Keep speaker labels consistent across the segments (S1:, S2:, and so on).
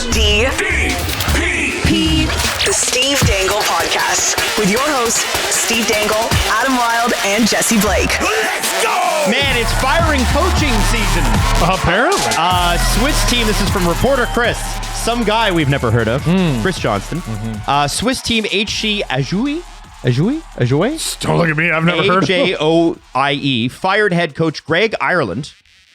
S1: The Steve Dangle Podcast with your hosts, Steve Dangle, Adam Wilde, and Jesse Blake.
S2: Let's go!
S3: Man, it's firing coaching season.
S4: Apparently.
S3: Swiss team, this is from reporter Chris, some guy we've never heard of, Chris Johnston. Swiss team HC Ajoie?
S4: Don't look at me. I've never heard of him.
S3: Ajoie fired head coach Greg Ireland,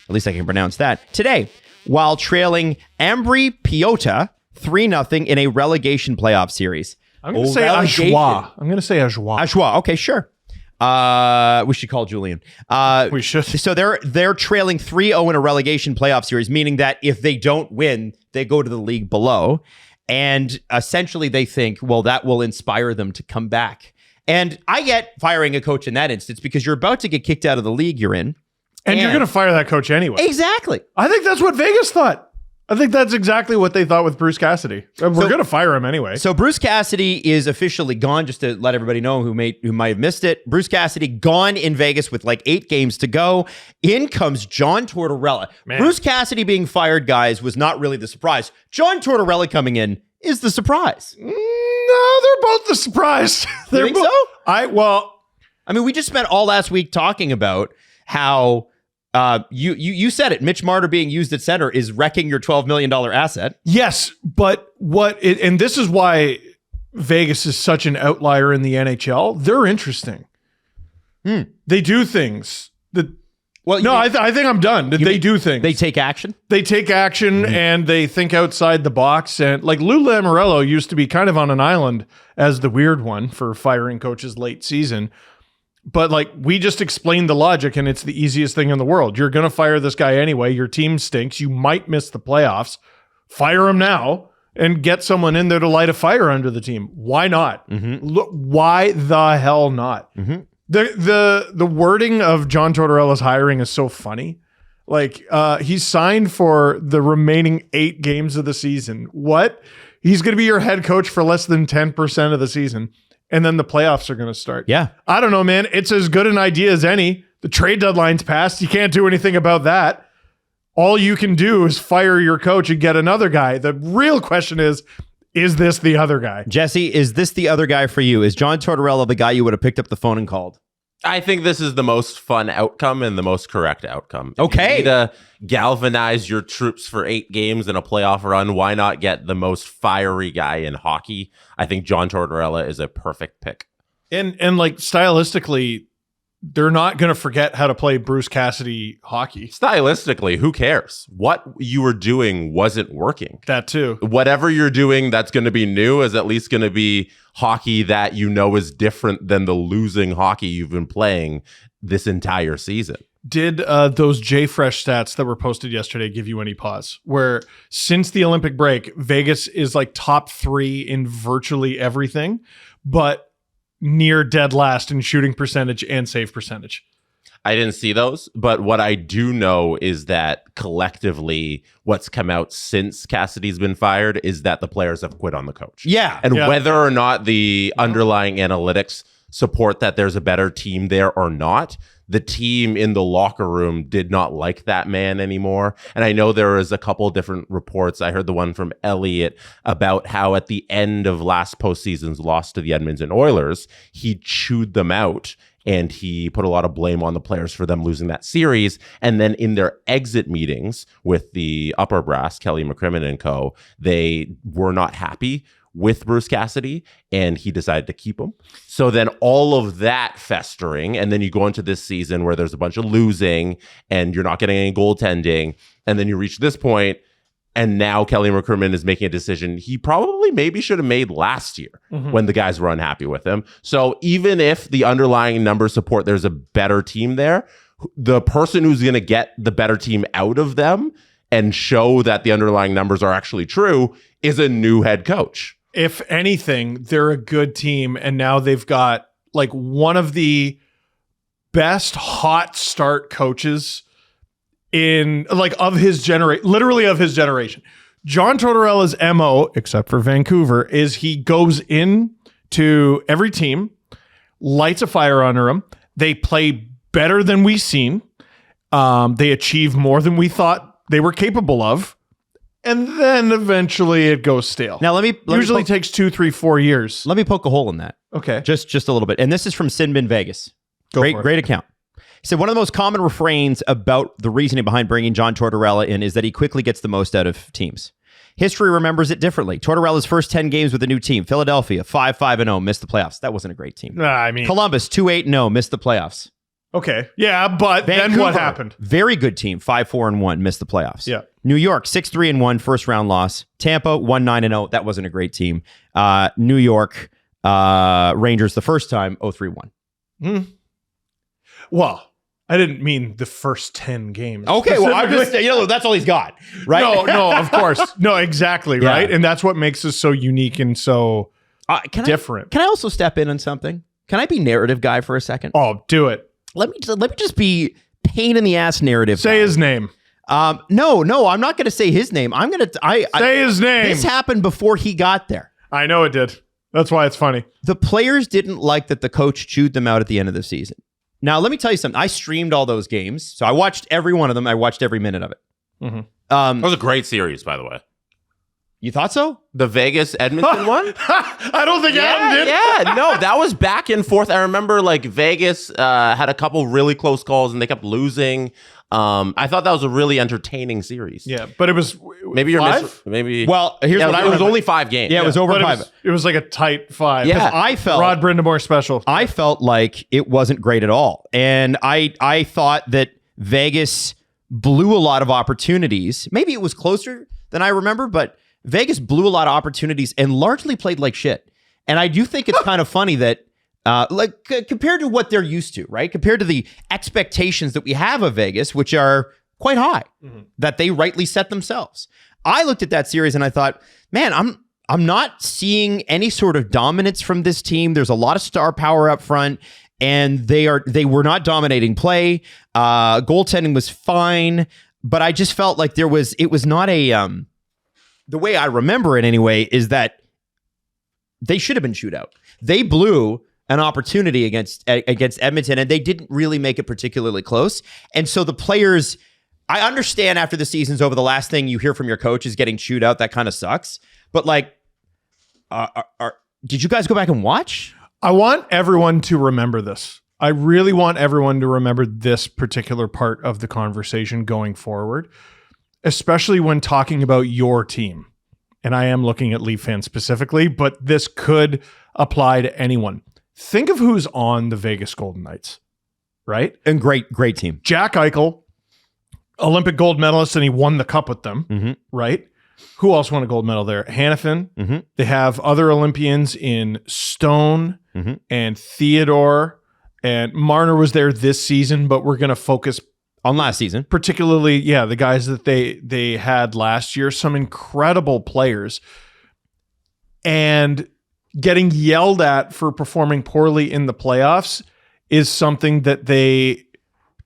S3: at least I can pronounce that, today, while trailing Ambri Piotta 3-0 in a relegation playoff series.
S4: I'm going to say Ajoie.
S3: Ajoie. Okay, sure. We should call Julian.
S4: We should.
S3: So they're trailing 3-0 in a relegation playoff series, meaning that if they don't win, they go to the league below. And essentially they think, well, that will inspire them to come back. And I get firing a coach in that instance because you're about to get kicked out of the league you're in.
S4: And you're going to fire that coach anyway.
S3: Exactly.
S4: I think that's what Vegas thought. I think that's exactly what they thought with Bruce Cassidy. We're going to fire him anyway.
S3: So Bruce Cassidy is officially gone, just to let everybody know who might have missed it. Bruce Cassidy gone in Vegas with like 8 games to go. In comes John Tortorella. Man. Bruce Cassidy being fired, guys, was not really the surprise. John Tortorella coming in is the surprise.
S4: No, they're both the surprise.
S3: You think so?
S4: I
S3: mean, we just spent all last week talking about how you said it. Mitch Marner being used at center is wrecking your $12 million asset.
S4: Yes, but and this is why Vegas is such an outlier in the NHL. They're interesting. They do things that. Well, no, I think I'm done. They do things.
S3: They take action.
S4: They take action and they think outside the box. And like Lou Lamoriello used to be kind of on an island as the weird one for firing coaches late season. But like we just explained the logic and it's the easiest thing in the world. You're going to fire this guy anyway. Your team stinks. You might miss the playoffs. Fire him now and get someone in there to light a fire under the team. Why not? Look, why the hell not? The wording of John Tortorella's hiring is so funny. Like he's signed for the remaining 8 games of the season. What? He's going to be your head coach for less than 10% of the season. And then the playoffs are going to start.
S3: Yeah.
S4: I don't know, man. It's as good an idea as any. The trade deadline's passed. You can't do anything about that. All you can do is fire your coach and get another guy. The real question is this the other guy?
S3: Jesse, is this the other guy for you? Is John Tortorella the guy you would have picked up the phone and called?
S2: I think this is the most fun outcome and the most correct outcome.
S3: Okay.
S2: If you need to galvanize your troops for 8 games in a playoff run, why not get the most fiery guy in hockey? I think John Tortorella is a perfect pick.
S4: And like stylistically, they're not going to forget how to play Bruce Cassidy hockey.
S2: Stylistically, who cares? What you were doing wasn't working.
S4: That too.
S2: Whatever you're doing that's going to be new is at least going to be hockey that you know is different than the losing hockey you've been playing this entire season.
S4: Did those J-Fresh stats that were posted yesterday give you any pause? Where since the Olympic break, Vegas is like top 3 in virtually everything, but near dead last in shooting percentage and save percentage.
S2: I didn't see those, but what I do know is that collectively what's come out since Cassidy's been fired is that the players have quit on the coach.
S3: Yeah.
S2: And whether or not the underlying analytics support that there's a better team there or not, the team in the locker room did not like that man anymore. And I know there is a couple different reports. I heard the one from Elliott about how at the end of last postseason's loss to the Edmonton Oilers, he chewed them out and he put a lot of blame on the players for them losing that series. And then in their exit meetings with the upper brass, Kelly McCrimmon and co., they were not happy with Bruce Cassidy, and he decided to keep him. So then all of that festering, and then you go into this season where there's a bunch of losing, and you're not getting any goaltending, and then you reach this point, and now Kelly McCrimmon is making a decision he probably maybe should have made last year when the guys were unhappy with him. So even if the underlying numbers support there's a better team there, the person who's going to get the better team out of them and show that the underlying numbers are actually true is a new head coach.
S4: If anything, they're a good team, and now they've got like one of the best hot start coaches in like of his generation, literally of his generation. John Tortorella's MO, except for Vancouver, is he goes in to every team, lights a fire under them. They play better than we've seen. They achieve more than we thought they were capable of. and then eventually it goes stale.
S3: Now let me
S4: usually takes 2, 3, 4 years.
S3: Let me poke a hole in that.
S4: Okay.
S3: Just a little bit. And this is from Sinbin Vegas.
S4: For it.
S3: Great account. He said one of the most common refrains about the reasoning behind bringing John Tortorella in is that he quickly gets the most out of teams. History remembers it differently. Tortorella's first 10 games with a new team. Philadelphia, 5-5-0, missed the playoffs. That wasn't a great team. Columbus, 2-8-0, missed the playoffs.
S4: Okay. Yeah, but
S3: Vancouver,
S4: then what happened?
S3: Very good team, 5-4-1, missed the playoffs.
S4: Yeah.
S3: New York, 6-3-1, first round loss. Tampa, 1-9-0. That wasn't a great team. New York, Rangers, the first time, 0-3-1.
S4: Well, I didn't mean the first 10 games.
S3: Okay, well, I'm just, that's all he's got, right?
S4: No, of course. No, exactly,
S3: Yeah.
S4: right? And that's what makes us so unique and so different.
S3: Can I also step in on something? Can I be narrative guy for a second?
S4: Oh, do it.
S3: Let me just be pain in the ass narrative
S4: Say
S3: guy.
S4: his name.
S3: No, I'm not going to say his name. I'm going to
S4: Say his name.
S3: This happened before he got there.
S4: I know it did. That's why it's funny.
S3: The players didn't like that the coach chewed them out at the end of the season. Now, let me tell you something. I streamed all those games. So I watched every one of them. I watched every minute of it.
S4: Mm-hmm.
S2: That was a great series, by the way.
S3: You thought so?
S2: The Vegas Edmonton one?
S4: I don't think Adam did.
S2: Yeah, no, that was back and forth. I remember like Vegas had a couple really close calls and they kept losing. I thought that was a really entertaining series.
S4: Yeah, but it was
S2: Maybe you're
S4: five?
S2: maybe.
S3: Well, here's what I
S2: it was
S3: remember.
S2: only 5 games.
S3: Yeah, it was over
S4: but
S3: 5.
S4: it was like a tight 5.
S2: Yeah.
S3: I felt
S4: Rod Brindamore special.
S3: I felt like it wasn't great at all. And I thought that Vegas blew a lot of opportunities. Maybe it was closer than I remember, but Vegas blew a lot of opportunities and largely played like shit. And I do think it's kind of funny that compared to what they're used to, right? Compared to the expectations that we have of Vegas, which are quite high, that they rightly set themselves. I looked at that series and I thought, man, I'm not seeing any sort of dominance from this team. There's a lot of star power up front, and they were not dominating play. Goaltending was fine, but I just felt like it was not a the way I remember it anyway is that they should have been chewed out. They blew an opportunity against Edmonton, and they didn't really make it particularly close. And so the players, I understand after the season's over, the last thing you hear from your coach is getting chewed out. That kind of sucks. But like, did you guys go back and watch?
S4: I want everyone to remember this. I really want everyone to remember this particular part of the conversation going forward, especially when talking about your team. And I am looking at Leaf fans specifically, but this could apply to anyone. Think of who's on the Vegas Golden Knights, right?
S3: And great team.
S4: Jack Eichel, Olympic gold medalist, and he won the cup with them, right? Who else won a gold medal there? Hanifin. They have other Olympians in Stone and Theodore, and Marner was there this season, but we're going to focus
S3: on last season.
S4: Particularly, the guys that they had last year, some incredible players, and getting yelled at for performing poorly in the playoffs is something that they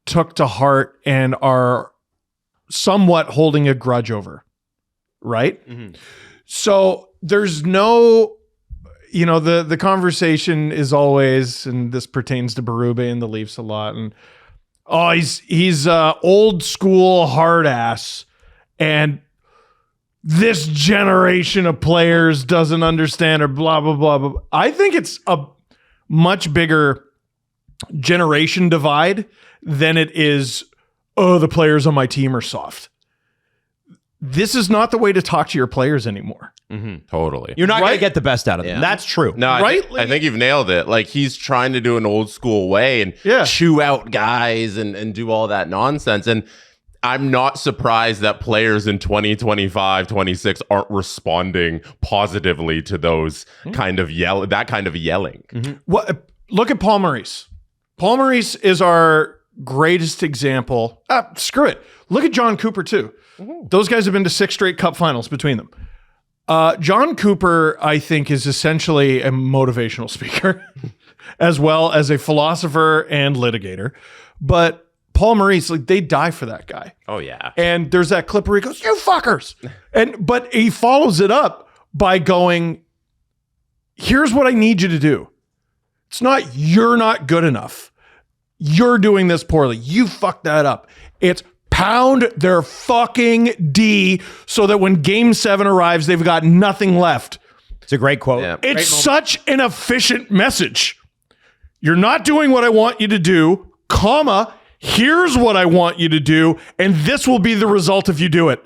S4: took to heart and are somewhat holding a grudge over, right? So there's no, the conversation is always, and this pertains to Berube and the Leafs a lot, and he's old school hard ass, and this generation of players doesn't understand, or blah, blah, blah, blah. I think it's a much bigger generation divide than it is, the players on my team are soft. This is not the way to talk to your players anymore.
S2: Totally.
S3: You're not going to get the best out of them. That's true.
S2: No, I think you've nailed it. Like, he's trying to do an old school way and chew out guys and do all that nonsense. And I'm not surprised that players in 2025, 26 aren't responding positively to those kind of yelling.
S4: Well, look at Paul Maurice. Paul Maurice is our greatest example. Screw it. Look at John Cooper too. Those guys have been to 6 straight cup finals between them. John Cooper, I think, is essentially a motivational speaker as well as a philosopher and litigator. But Paul Maurice, they die for that guy.
S2: Oh, yeah.
S4: And there's that clip where he goes, "You fuckers." But he follows it up by going, "Here's what I need you to do. It's not you're not good enough. You're doing this poorly. You fucked that up. It's pound their fucking D so that when game 7 arrives, they've got nothing left.
S3: It's a great quote.
S2: Yeah.
S4: It's such an efficient message. You're not doing what I want you to do, comma, here's what I want you to do, and this will be the result if you do it.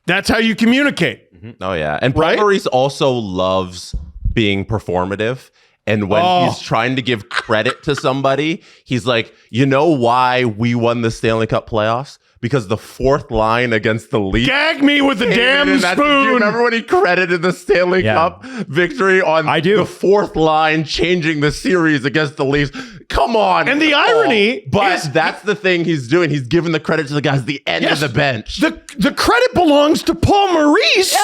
S4: That's how you communicate.
S2: Oh, yeah. And Paul
S4: Right?
S2: Maurice also loves being performative. And when he's trying to give credit to somebody, he's like, you know why we won the Stanley Cup playoffs? Because the fourth line against the Leafs.
S4: Gag me with the damn
S2: Do
S4: spoon.
S2: you remember when he credited the Stanley Cup victory on the fourth line changing the series against the Leafs? Come on.
S4: And the irony
S2: but that's the thing he's doing. He's giving the credit to the guys at the end of the bench.
S4: The credit belongs to Paul Maurice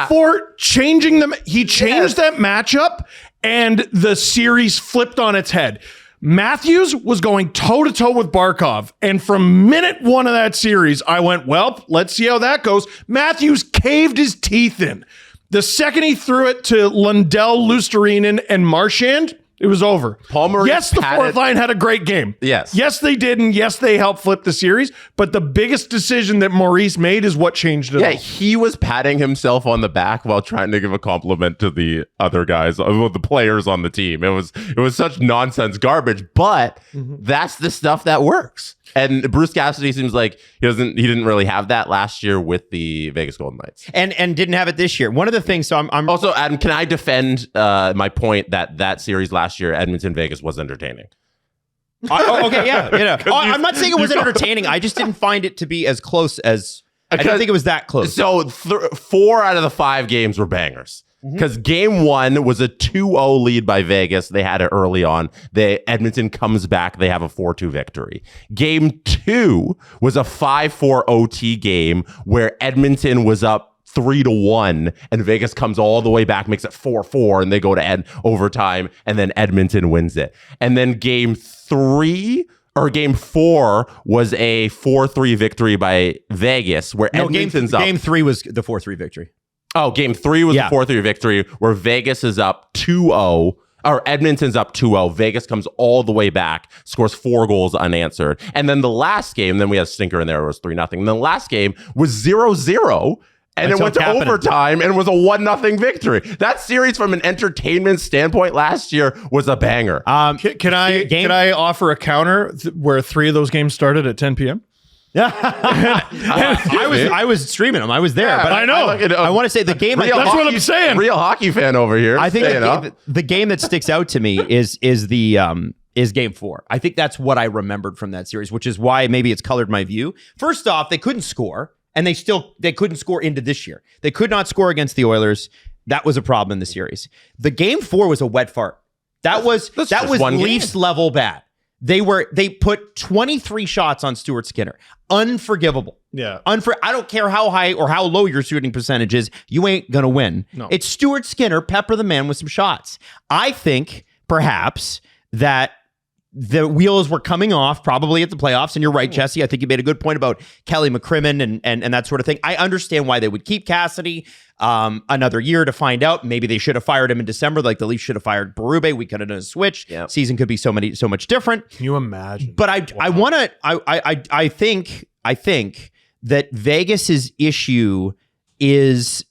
S4: for changing them. He changed that matchup and the series flipped on its head. Matthews was going toe-to-toe with Barkov. And from minute 1 of that series, I went, well, let's see how that goes. Matthews caved his teeth in. The second he threw it to Lundell, Lusterinen, and Marchand, it was over.
S2: Paul Maurice
S4: yes, the fourth line had a great game.
S2: Yes.
S4: Yes, they did. And yes, they helped flip the series. But the biggest decision that Maurice made is what changed it all.
S2: He was patting himself on the back while trying to give a compliment to the other guys, the players on the team. It was such nonsense garbage, but that's the stuff that works. And Bruce Cassidy seems like he didn't really have that last year with the Vegas Golden Knights,
S3: and didn't have it this year. One of the things, so I'm
S2: also, Adam, can I defend my point that series last year, Edmonton Vegas, was entertaining?
S3: Okay, yeah. I'm not saying it was entertaining. I just didn't find it to be as close as I didn't think it was that close.
S2: So 4 out of the 5 games were bangers. Because game 1 was a 2-0 lead by Vegas. They had it early on. Edmonton comes back. They have a 4-2 victory. Game 2 was a 5-4 OT game where Edmonton was up 3-1 and Vegas comes all the way back, makes it 4-4, and they go to overtime, and then Edmonton wins it. And then game 4 was a 4-3 victory by Vegas where Edmonton's up.
S3: Game 3 was the 4-3 victory.
S2: Oh, game 3 was a 4-3 victory where Vegas is up 2-0, or Edmonton's up 2-0. Vegas comes all the way back, scores 4 goals unanswered. And then the last game, then we had a stinker in there, it was 3-0. And the last game was 0-0. And it went to overtime and was a 1-0 victory. That series, from an entertainment standpoint, last year was a banger.
S4: Can I offer a counter where 3 of those games started at 10 p.m.?
S3: I was streaming them. I was there, but
S4: I know.
S3: I want to say the game.
S4: That's what I'm saying.
S2: Real hockey fan over here.
S3: I think the game that sticks out to me is game 4. I think that's what I remembered from that series, which is why maybe it's colored my view. First off, they couldn't score, and they couldn't score into this year. They could not score against the Oilers. That was a problem in the series. The game 4 was a wet fart. That was Leafs level bad. They put 23 shots on Stuart Skinner. Unforgivable.
S4: Yeah.
S3: I don't care how high or how low your shooting percentage is. You ain't going to win.
S4: No.
S3: It's Stuart Skinner, pepper the man with some shots. I think perhaps that the wheels were coming off probably at the playoffs. And you're right, Jesse. I think you made a good point about Kelly McCrimmon and that sort of thing. I understand why they would keep Cassidy another year to find out. Maybe they should have fired him in December, like the Leafs should have fired Berube. We could have done a switch. Yep. Season could be so much different.
S4: Can you imagine?
S3: But I think that Vegas's issue is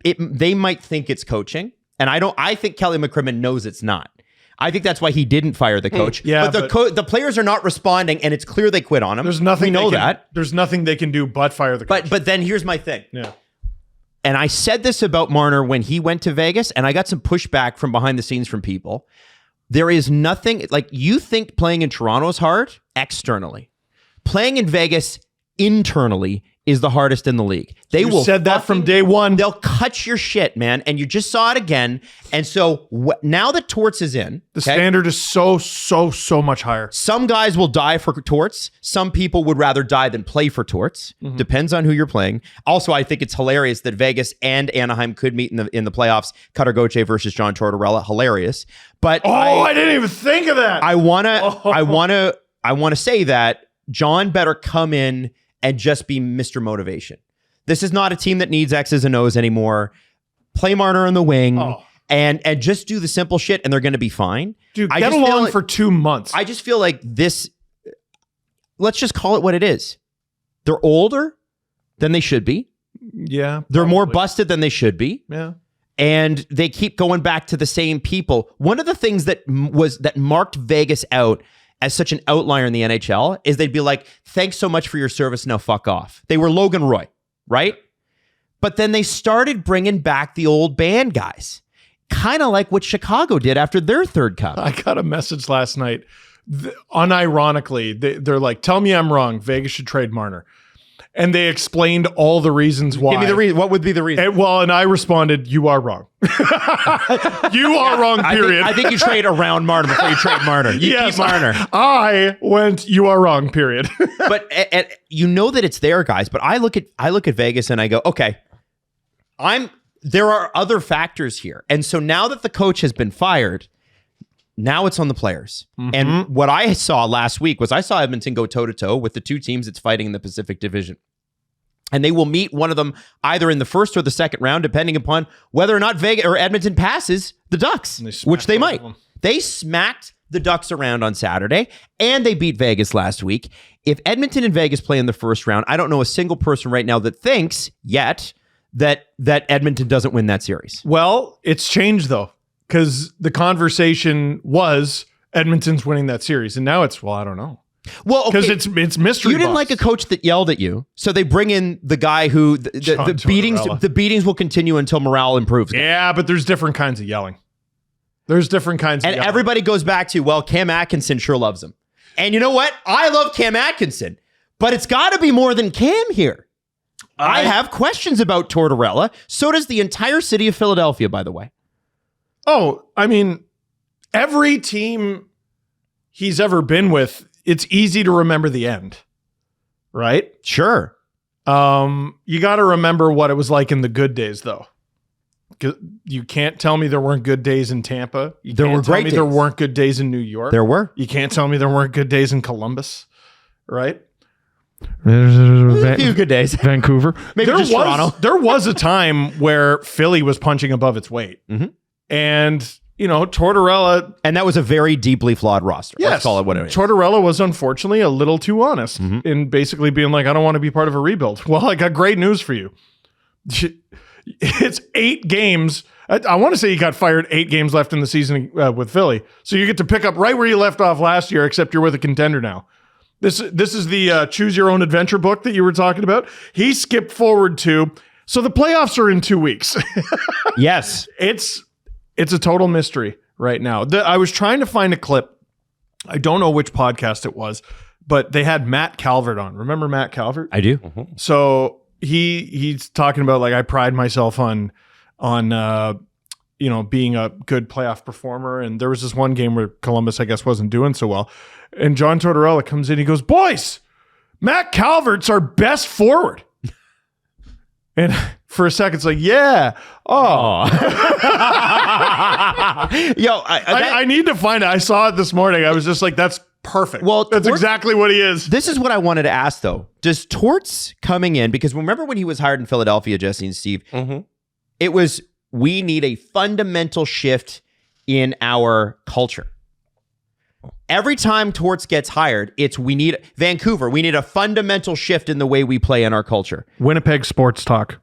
S3: they might think it's coaching, and I think Kelly McCrimmon knows it's not. I think that's why he didn't fire the coach.
S4: Yeah,
S3: but the players are not responding, and it's clear they quit on him.
S4: There's nothing.
S3: We know that.
S4: There's nothing they can do but fire the coach.
S3: But then here's my thing.
S4: Yeah.
S3: And I said this about Marner when he went to Vegas, and I got some pushback from behind the scenes from people. There is nothing, like, you think playing in Toronto is hard externally. Playing in Vegas internally is the hardest in the league. You
S4: said that from day one.
S3: They'll cut your shit, man. And you just saw it again. And so now that Torts is in,
S4: the standard is so much higher.
S3: Some guys will die for Torts. Some people would rather die than play for Torts. Mm-hmm. Depends on who you're playing. Also, I think it's hilarious that Vegas and Anaheim could meet in the playoffs. Cutter Gauthier versus John Tortorella. Hilarious. But
S4: I didn't even think of that.
S3: I wanna say that John better come in and just be Mr. Motivation. This is not a team that needs X's and O's anymore. Play Marner on the wing and just do the simple shit, and they're going to be fine.
S4: Dude, get along for 2 months.
S3: I just feel like this, let's just call it what it is. They're older than they should be.
S4: Yeah.
S3: They're more busted than they should be.
S4: Yeah.
S3: And they keep going back to the same people. One of the things that marked Vegas out as such an outlier in the NHL is they'd be like, thanks so much for your service, now fuck off. They were Logan Roy, right? But then they started bringing back the old band guys, kind of like what Chicago did after their third cup.
S4: I got a message last night. Unironically, they're like, tell me I'm wrong. Vegas should trade Marner. And they explained all the reasons why.
S3: Give me the reason. What would be the reason?
S4: And I responded, you are wrong. You are wrong, period.
S3: I think you trade around Marner before you trade Marner. You keep Marner.
S4: I went, you are wrong, period.
S3: But you know that it's there, guys. But I look at Vegas and I go, okay, there are other factors here. And so now that the coach has been fired, now it's on the players. Mm-hmm. And what I saw last week was I saw Edmonton go toe-to-toe with the two teams that's fighting in the Pacific Division. And they will meet one of them either in the first or the second round, depending upon whether or not Vegas or Edmonton passes the Ducks, which they might. They smacked the Ducks around on Saturday, and they beat Vegas last week. If Edmonton and Vegas play in the first round, I don't know a single person right now that thinks yet that Edmonton doesn't win that series.
S4: Well, it's changed, though. Because the conversation was Edmonton's winning that series, and now it's, well, I don't know.
S3: Well,
S4: because it's mystery.
S3: You didn't like a coach that yelled at you, so they bring in the guy who the beatings will continue until morale improves.
S4: Yeah, but there's different kinds of yelling. There's different kinds of
S3: yelling. And
S4: yelling.
S3: Everybody goes back to, well, Cam Atkinson sure loves him. And you know what? I love Cam Atkinson, but it's got to be more than Cam here. I have questions about Tortorella. So does the entire city of Philadelphia, by the way.
S4: Oh, I mean, every team he's ever been with, it's easy to remember the end, right?
S3: Sure.
S4: You got to remember what it was like in the good days, though. You can't tell me there weren't good days in Tampa.
S3: There were great days.
S4: There weren't good days in New York.
S3: There were.
S4: You can't tell me there weren't good days in Columbus, right?
S3: A few good days.
S4: Vancouver.
S3: Maybe just Toronto.
S4: There was a time where Philly was punching above its weight.
S3: Mm-hmm.
S4: And, you know, Tortorella...
S3: And that was a very deeply flawed roster.
S4: Yes,
S3: let's call it what it is.
S4: Tortorella was unfortunately a little too honest in basically being like, I don't want to be part of a rebuild. Well, I got great news for you. It's 8 games. I want to say he got fired 8 games left in the season with Philly. So you get to pick up right where you left off last year, except you're with a contender now. This is the Choose Your Own Adventure book that you were talking about. He skipped forward to... So the playoffs are in 2 weeks.
S3: Yes.
S4: It's a total mystery right now. I was trying to find a clip. I don't know which podcast it was, but they had Matt Calvert on. Remember Matt Calvert?
S3: I do.
S4: Mm-hmm. So he's talking about, like, I pride myself on being a good playoff performer. And there was this one game where Columbus, I guess, wasn't doing so well. And John Tortorella comes in. He goes, boys, Matt Calvert's our best forward. And for a second, it's like, yeah. Oh.
S3: Yo,
S4: I need to find it. I saw it this morning. I was just like, that's perfect.
S3: Well,
S4: that's exactly what he is.
S3: This is what I wanted to ask, though. Does Torts coming in, because remember when he was hired in Philadelphia, Jesse and Steve, it was, we need a fundamental shift in our culture. Every time Torts gets hired, it's we need a fundamental shift in the way we play in our culture.
S4: Winnipeg Sports Talk.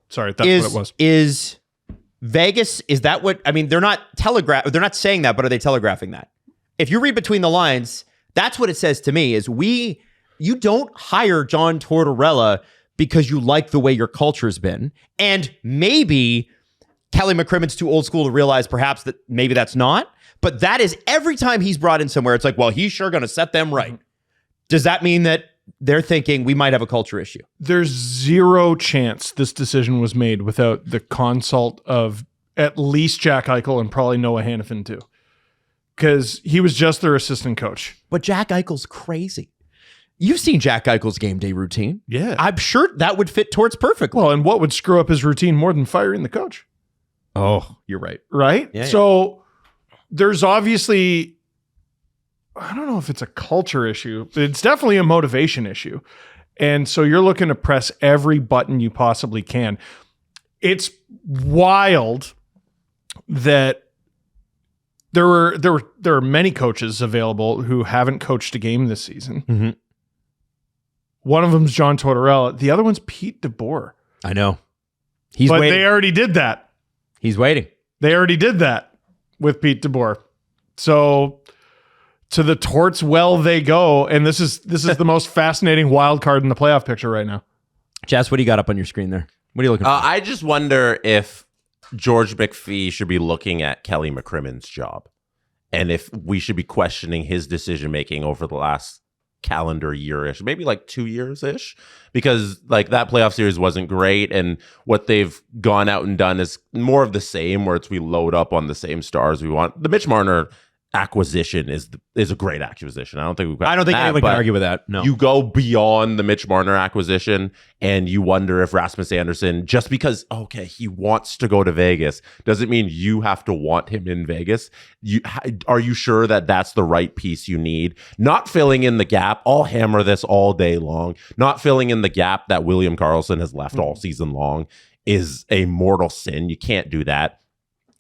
S4: Sorry, that's what it was. Is
S3: Vegas, is that what, I mean, they're not saying that, but are they telegraphing that? If you read between the lines, that's what it says to me, is you don't hire John Tortorella because you like the way your culture's been. And maybe Kelly McCrimmon's too old school to realize perhaps that maybe that's not. But that is every time he's brought in somewhere, it's like, well, he's sure going to set them right. Does that mean that they're thinking we might have a culture issue?
S4: There's zero chance this decision was made without the consult of at least Jack Eichel and probably Noah Hannafin too. Because he was just their assistant coach.
S3: But Jack Eichel's crazy. You've seen Jack Eichel's game day routine.
S4: Yeah.
S3: I'm sure that would fit Torts perfectly.
S4: Well, and what would screw up his routine more than firing the coach?
S3: Oh, you're right.
S4: Right?
S3: Yeah,
S4: so there's obviously, I don't know if it's a culture issue, but it's definitely a motivation issue. And so you're looking to press every button you possibly can. It's wild that there are many coaches available who haven't coached a game this season. One of them's John Tortorella. The other one's Pete DeBoer.
S3: I know. He's
S4: but
S3: waiting.
S4: They already did that.
S3: He's waiting.
S4: They already did that with Pete DeBoer. So to the Torts well they go. And this is the most fascinating wild card in the playoff picture right now.
S3: Jess, what do you got up on your screen there? What are you looking for?
S2: I just wonder if George McPhee should be looking at Kelly McCrimmon's job, and if we should be questioning his decision making over the last calendar year-ish, maybe like 2 years-ish, because like that playoff series wasn't great, and what they've gone out and done is more of the same, where it's we load up on the same stars we want. The Mitch Marner acquisition is a great acquisition. I don't think
S3: anyone can argue with that. No.
S2: You go beyond the Mitch Marner acquisition and you wonder if Rasmus Anderson, just because he wants to go to Vegas, doesn't mean you have to want him in Vegas. Are you sure that that's the right piece you need? Not filling in the gap. I'll hammer this all day long. Not filling in the gap that William Karlsson has left all season long is a mortal sin. You can't do that.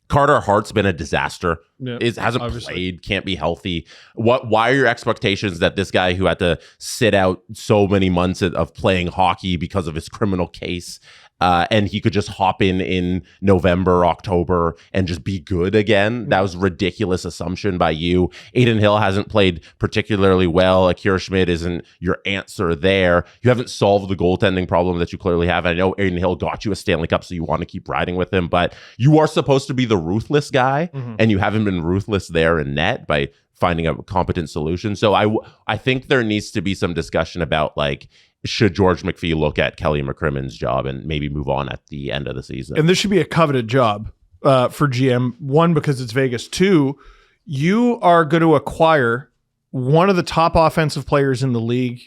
S2: Carter Hart's been a disaster.
S4: Yeah,
S2: hasn't played, can't be healthy. Why are your expectations that this guy who had to sit out so many months of playing hockey because of his criminal case, and he could just hop in November, October, and just be good again? That was a ridiculous assumption by you. Adin Hill hasn't played particularly well. Akira Schmid isn't your answer there. You haven't solved the goaltending problem that you clearly have. I know Adin Hill got you a Stanley Cup, so you want to keep riding with him, but you are supposed to be the ruthless guy, and you haven't been ruthless there in net by finding a competent solution. So I think there needs to be some discussion about, like, should George McPhee look at Kelly McCrimmon's job and maybe move on at the end of the season?
S4: And this should be a coveted job for GM. One, because it's Vegas. Two, you are going to acquire one of the top offensive players in the league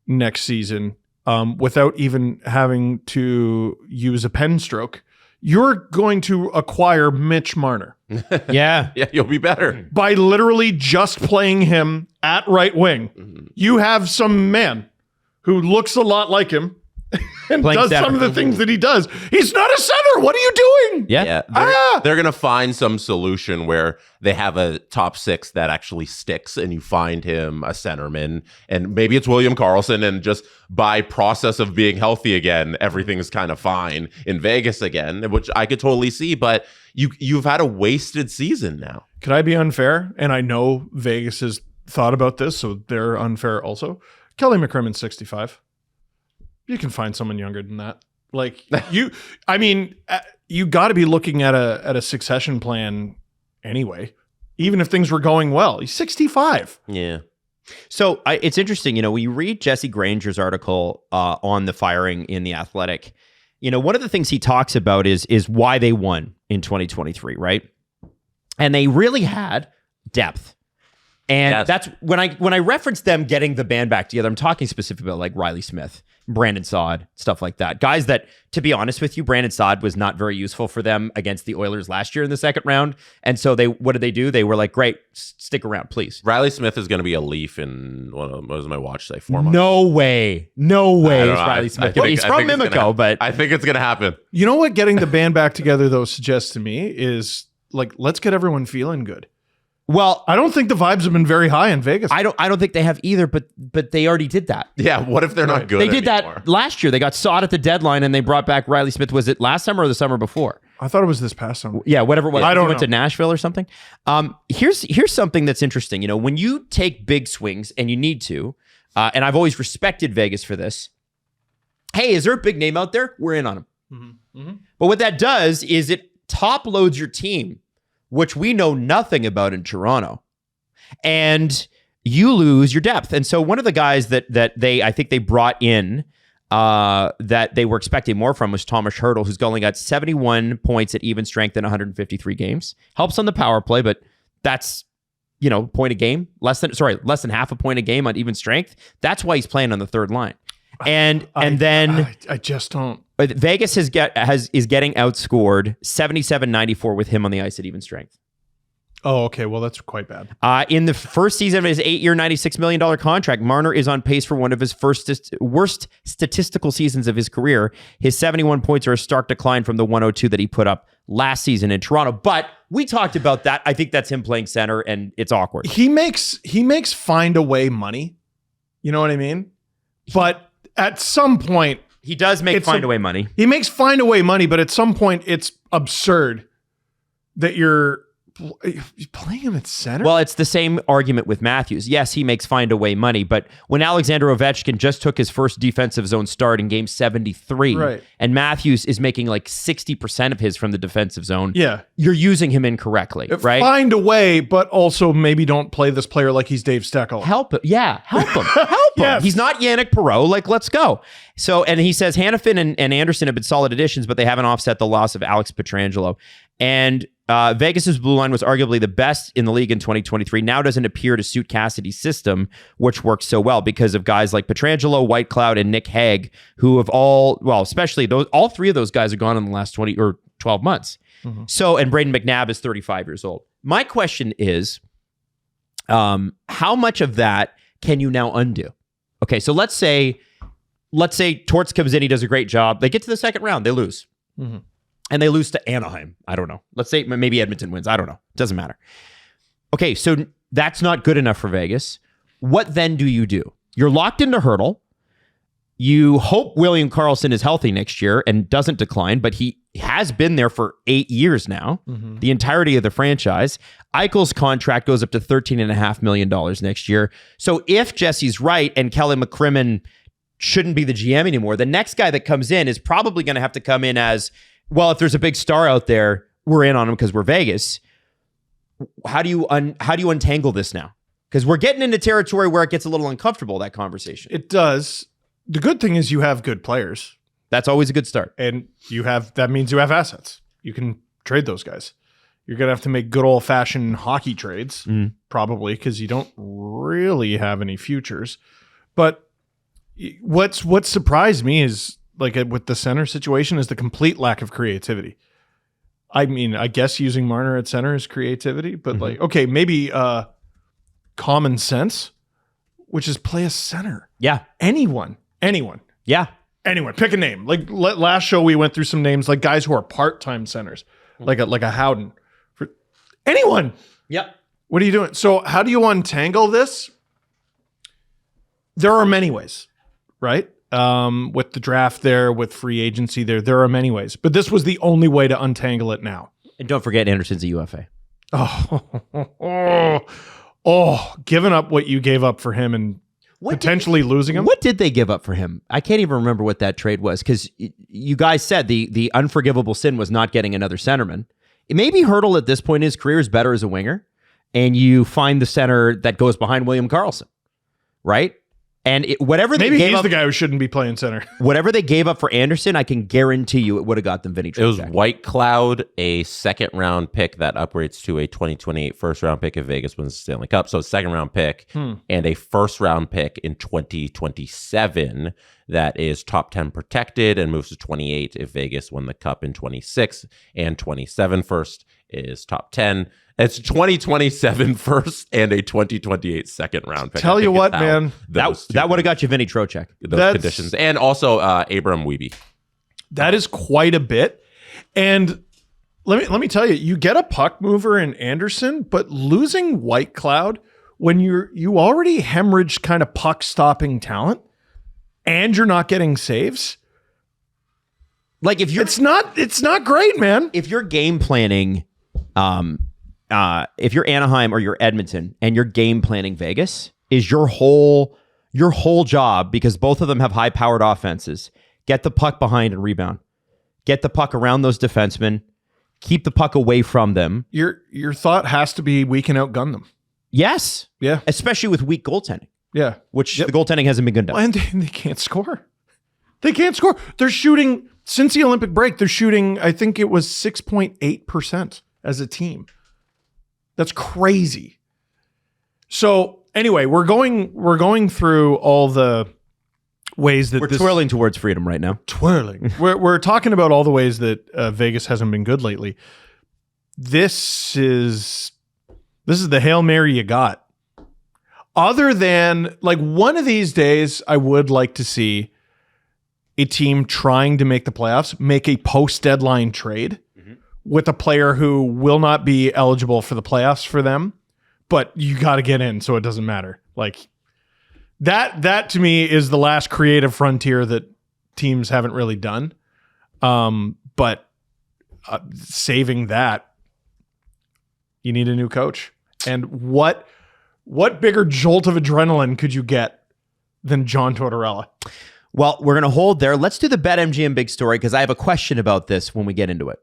S4: next season without even having to use a pen stroke. You're going to acquire Mitch Marner.
S3: Yeah,
S2: you'll be better.
S4: By literally just playing him at right wing. You have some man who looks a lot like him and
S3: Playing
S4: does
S3: center.
S4: some of the things that he does. He's not a center. What are you doing?
S3: Yeah.
S2: They're going to find some solution where they have a top six that actually sticks, and you find him a centerman, and maybe it's William Karlsson, and just by process of being healthy again, everything's kind of fine in Vegas again, which I could totally see. But you've had a wasted season now.
S4: Could I be unfair? And I know Vegas has thought about this, so they're unfair also. Kelly McCrimmon's 65. You can find someone younger than that. Like you got to be looking at a succession plan anyway, even if things were going well. He's 65.
S2: Yeah.
S3: So it's interesting, when you read Jesse Granger's article on the firing in The Athletic, one of the things he talks about is why they won in 2023, right? And they really had depth. And that's when I reference them getting the band back together, I'm talking specifically about like Riley Smith, Brandon Saad, stuff like that. Guys that, to be honest with you, Brandon Saad was not very useful for them against the Oilers last year in the second round. And so what did they do? They were like, great, stick around, please.
S2: Riley Smith is going to be a Leaf in, what does my watch say, 4 months?
S3: No way. It's Riley Smith. He's from Mimico, but
S2: I think it's going to happen.
S4: You know what getting the band back together, though, suggests to me is, like, let's get everyone feeling good.
S3: Well,
S4: I don't think the vibes have been very high in Vegas.
S3: I don't think they have either, but they already did that.
S2: Yeah, what if they're not good
S3: They did
S2: anymore?
S3: that last year. They got sought at the deadline and they brought back Riley Smith. Was it last summer or the summer before?
S4: I thought it was this past summer.
S3: Yeah, whatever it was.
S4: I don't
S3: went
S4: know.
S3: to Nashville or something. Here's something that's interesting. When you take big swings, and you need to, and I've always respected Vegas for this. Hey, is there a big name out there? We're in on him.
S4: Mm-hmm. Mm-hmm.
S3: But what that does is it top loads your team, which we know nothing about in Toronto. And you lose your depth. And so one of the guys that I think they brought in that they were expecting more from was Thomas Hertl, who's only got 71 points at even strength in 153 games. Helps on the power play, but that's point a game, less than half a point a game on even strength. That's why he's playing on the third line. And then
S4: I just don't.
S3: Vegas is getting outscored 77-94 with him on the ice at even strength.
S4: Oh, okay. Well, that's quite bad.
S3: In the first season of his 8-year, $96 million contract, Marner is on pace for one of his worst statistical seasons of his career. His 71 points are a stark decline from the 102 that he put up last season in Toronto. But we talked about that. I think that's him playing center, and it's awkward.
S4: He makes find a way money. You know what I mean? But at some point,
S3: He does make find away money.
S4: He makes find away money, but at some point, it's absurd that you're playing him at center.
S3: Well, it's the same argument with Matthews. Yes, he makes find away money, but when Alexander Ovechkin just took his first defensive zone start in game 73,
S4: right,
S3: and Matthews is making like 60% of his from the defensive zone,
S4: yeah,
S3: you're using him incorrectly, right?
S4: Find a way, but also maybe don't play this player like he's Dave Steckel.
S3: Help him. Yeah, help him. Help him.
S4: Yes.
S3: He's not Yannick Perreault. Like, let's go. So, and he says Hannafin and Anderson have been solid additions, but they haven't offset the loss of Alex Pietrangelo. And Vegas's blue line was arguably the best in the league in 2023. Now doesn't appear to suit Cassidy's system, which works so well because of guys like Pietrangelo, Whitecloud, and Nick Hague, who have especially those, all three of those guys are gone in the last 20 or 12 months. Mm-hmm. So, and Braden McNabb is 35 years old. My question is, how much of that can you now undo? Okay, so let's say Torts comes in, he does a great job. They get to the second round, they lose. Mm-hmm. And they lose to Anaheim. I don't know. Let's say maybe Edmonton wins. I don't know. Doesn't matter. Okay, so that's not good enough for Vegas. What then do you do? You're locked into Hertl. You hope William Karlsson is healthy next year and doesn't decline, but he has been there for 8 years now, the entirety of the franchise. Eichel's contract goes up to $13.5 million next year. So if Jesse's right and Kelly McCrimmon shouldn't be the GM anymore, the next guy that comes in is probably going to have to come in as, well, if there's a big star out there, we're in on him because we're Vegas. How do you untangle this now? Because we're getting into territory where it gets a little uncomfortable, that conversation.
S4: It does. The good thing is you have good players.
S3: That's always a good start.
S4: And that means you have assets. You can trade those guys. You're going to have to make good old-fashioned hockey trades, probably, because you don't really have any futures. But what surprised me is, like with the center situation, is the complete lack of creativity. I mean, I guess using Marner at center is creativity, but like, okay, maybe common sense, which is play a center.
S3: Yeah.
S4: Anyone.
S3: Yeah.
S4: Anyone. Pick a name. Like last show, we went through some names, like guys who are part-time centers, like a Howden. For anyone.
S3: Yep.
S4: What are you doing? So how do you untangle this? There are many ways, right? With the draft there, with free agency there are many ways. But this was the only way to untangle it now.
S3: And don't forget Anderson's a UFA.
S4: Giving up what you gave up for him and potentially losing him.
S3: What did they give up for him? I can't even remember what that trade was, because you guys said the unforgivable sin was not getting another centerman. Maybe Hertl at this point in his career is better as a winger, and you find the center that goes behind William Karlsson, right? And whatever they
S4: maybe
S3: gave
S4: he's
S3: up,
S4: the guy who shouldn't be playing center.
S3: Whatever they gave up for Anderson, I can guarantee you it would have got them Vinny Trocheck.
S2: It was Whitecloud, a second-round pick that upgrades to a 2028 first-round pick if Vegas wins the Stanley Cup. So a second-round pick and a first-round pick in 2027 that is top 10 protected and moves to 28 if Vegas won the Cup in 26, and 27 first is top 10. It's 2027 first and a 2028 second round pick.
S4: Tell you what, man,
S3: that would have got you Vinny Trocheck.
S2: Those conditions, and also Abram Wiebe.
S4: That is quite a bit. And let me tell you, you get a puck mover in Anderson, but losing Whitecloud when you already hemorrhaged kind of puck stopping talent, and you're not getting saves.
S3: Like if you're,
S4: it's not great, man.
S3: If you're game planning, if you're Anaheim or you're Edmonton and you're game planning Vegas, is your whole job, because both of them have high powered offenses, get the puck behind and rebound, get the puck around those defensemen, keep the puck away from them.
S4: Your thought has to be we can outgun them.
S3: Yes.
S4: Yeah.
S3: Especially with weak goaltending.
S4: Yeah.
S3: Which the goaltending hasn't been good enough.
S4: And they can't score. They can't score. They're shooting, since the Olympic break, they're shooting, I think it was 6.8% as a team. That's crazy. So anyway, we're going through all the ways that
S3: we're twirling towards freedom right now.
S4: Twirling. we're talking about all the ways that Vegas hasn't been good lately. This is the Hail Mary you got. Other than, like, one of these days, I would like to see a team trying to make the playoffs make a post-deadline trade with a player who will not be eligible for the playoffs for them, but you got to get in, so it doesn't matter. Like, That to me is the last creative frontier that teams haven't really done. But saving that, you need a new coach. And what bigger jolt of adrenaline could you get than John Tortorella?
S3: Well, we're going to hold there. Let's do the BetMGM big story because I have a question about this when we get into it.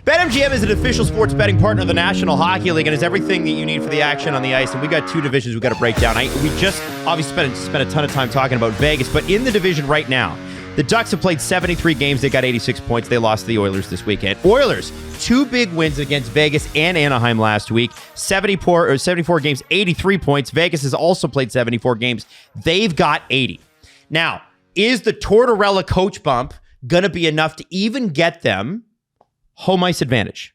S3: BetMGM is an official sports betting partner of the National Hockey League and is everything that you need for the action on the ice. And we got two divisions we got to break down. We just obviously spent a ton of time talking about Vegas, but in the division right now, the Ducks have played 73 games. They got 86 points. They lost to the Oilers this weekend. Oilers, 2 big wins against Vegas and Anaheim last week. 74 games, 83 points. Vegas has also played 74 games. They've got 80. Now, is the Tortorella coach bump going to be enough to even get them home ice advantage?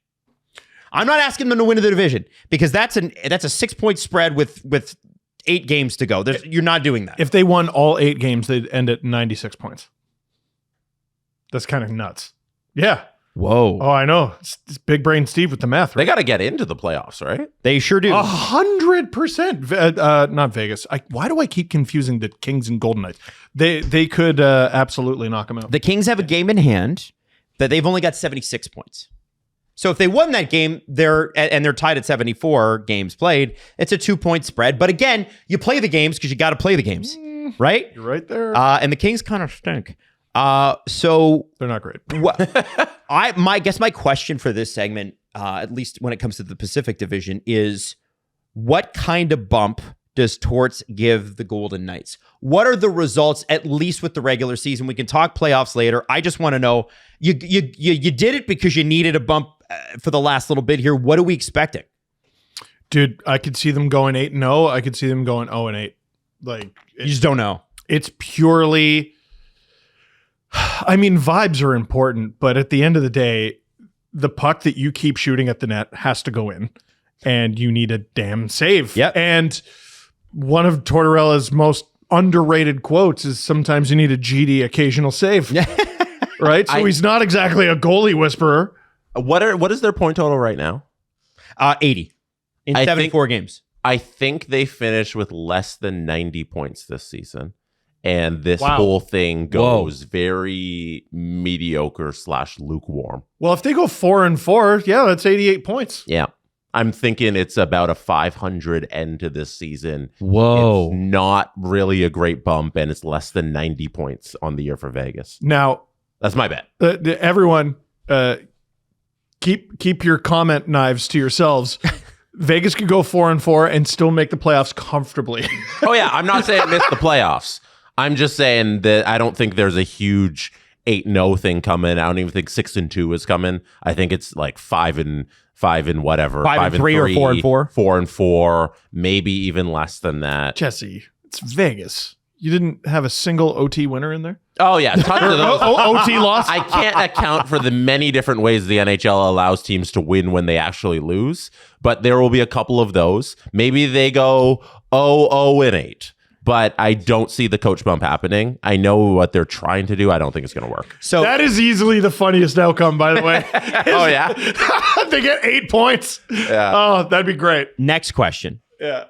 S3: I'm not asking them to win the division because that's a 6-point spread with 8 games to go. You're not doing that.
S4: If they won all 8 games, they'd end at 96 points. That's kind of nuts. Yeah.
S3: Whoa.
S4: Oh, I know. It's big brain Steve with the math, right?
S2: They got to get into the playoffs, right?
S3: They sure do.
S4: 100%. Not Vegas. Why do I keep confusing the Kings and Golden Knights? They could absolutely knock them out.
S3: The Kings have a game in hand that they've only got 76 points. So if they won that game, they're tied at 74 games played. It's a 2-point spread. But again, you play the games because you got to play the games, right?
S4: You're right there.
S3: And the Kings kind of stink. So
S4: they're not great.
S3: My question for this segment, at least when it comes to the Pacific Division, is what kind of bump does Torts give the Golden Knights? What are the results, at least with the regular season? We can talk playoffs later. I just want to know, you did it because you needed a bump for the last little bit here. What are we expecting?
S4: Dude, I could see them going 8-0. I could see them going 0-8.
S3: You just don't know.
S4: It's purely... I mean, vibes are important, but at the end of the day, the puck that you keep shooting at the net has to go in, and you need a damn save.
S3: Yep.
S4: And one of Tortorella's most underrated quotes is sometimes you need a GD occasional save. Right? So he's not exactly a goalie whisperer.
S2: What is their point total right now?
S3: 80 in 74 games.
S2: I think they finished with less than 90 points this season. And this whole thing goes very mediocre / lukewarm.
S4: Well, if they go 4-4, yeah, that's 88 points.
S2: Yeah. I'm thinking it's about a 500 end to this season.
S3: Whoa.
S2: It's not really a great bump, and it's less than 90 points on the year for Vegas.
S4: Now,
S2: that's my bet.
S4: Everyone, keep your comment knives to yourselves. Vegas could go 4-4 and still make the playoffs comfortably.
S2: Oh, yeah. I'm not saying miss the playoffs. I'm just saying that I don't think there's a huge 8-0 thing coming. I don't even think 6-2 is coming. I think it's like 5 and whatever.
S3: 5-3 or 4-4.
S2: 4-4, maybe even less than that.
S4: Jesse, it's Vegas. You didn't have a single OT winner in there?
S2: Oh, yeah. Tons of those.
S4: OT loss?
S2: I can't account for the many different ways the NHL allows teams to win when they actually lose, but there will be a couple of those. Maybe they go 0-8. But I don't see the coach bump happening. I know what they're trying to do. I don't think it's going to work.
S4: So that is easily the funniest outcome, by the way.
S2: Oh, yeah?
S4: They get 8 points.
S2: Yeah.
S4: Oh, that'd be great.
S3: Next question.
S4: Yeah.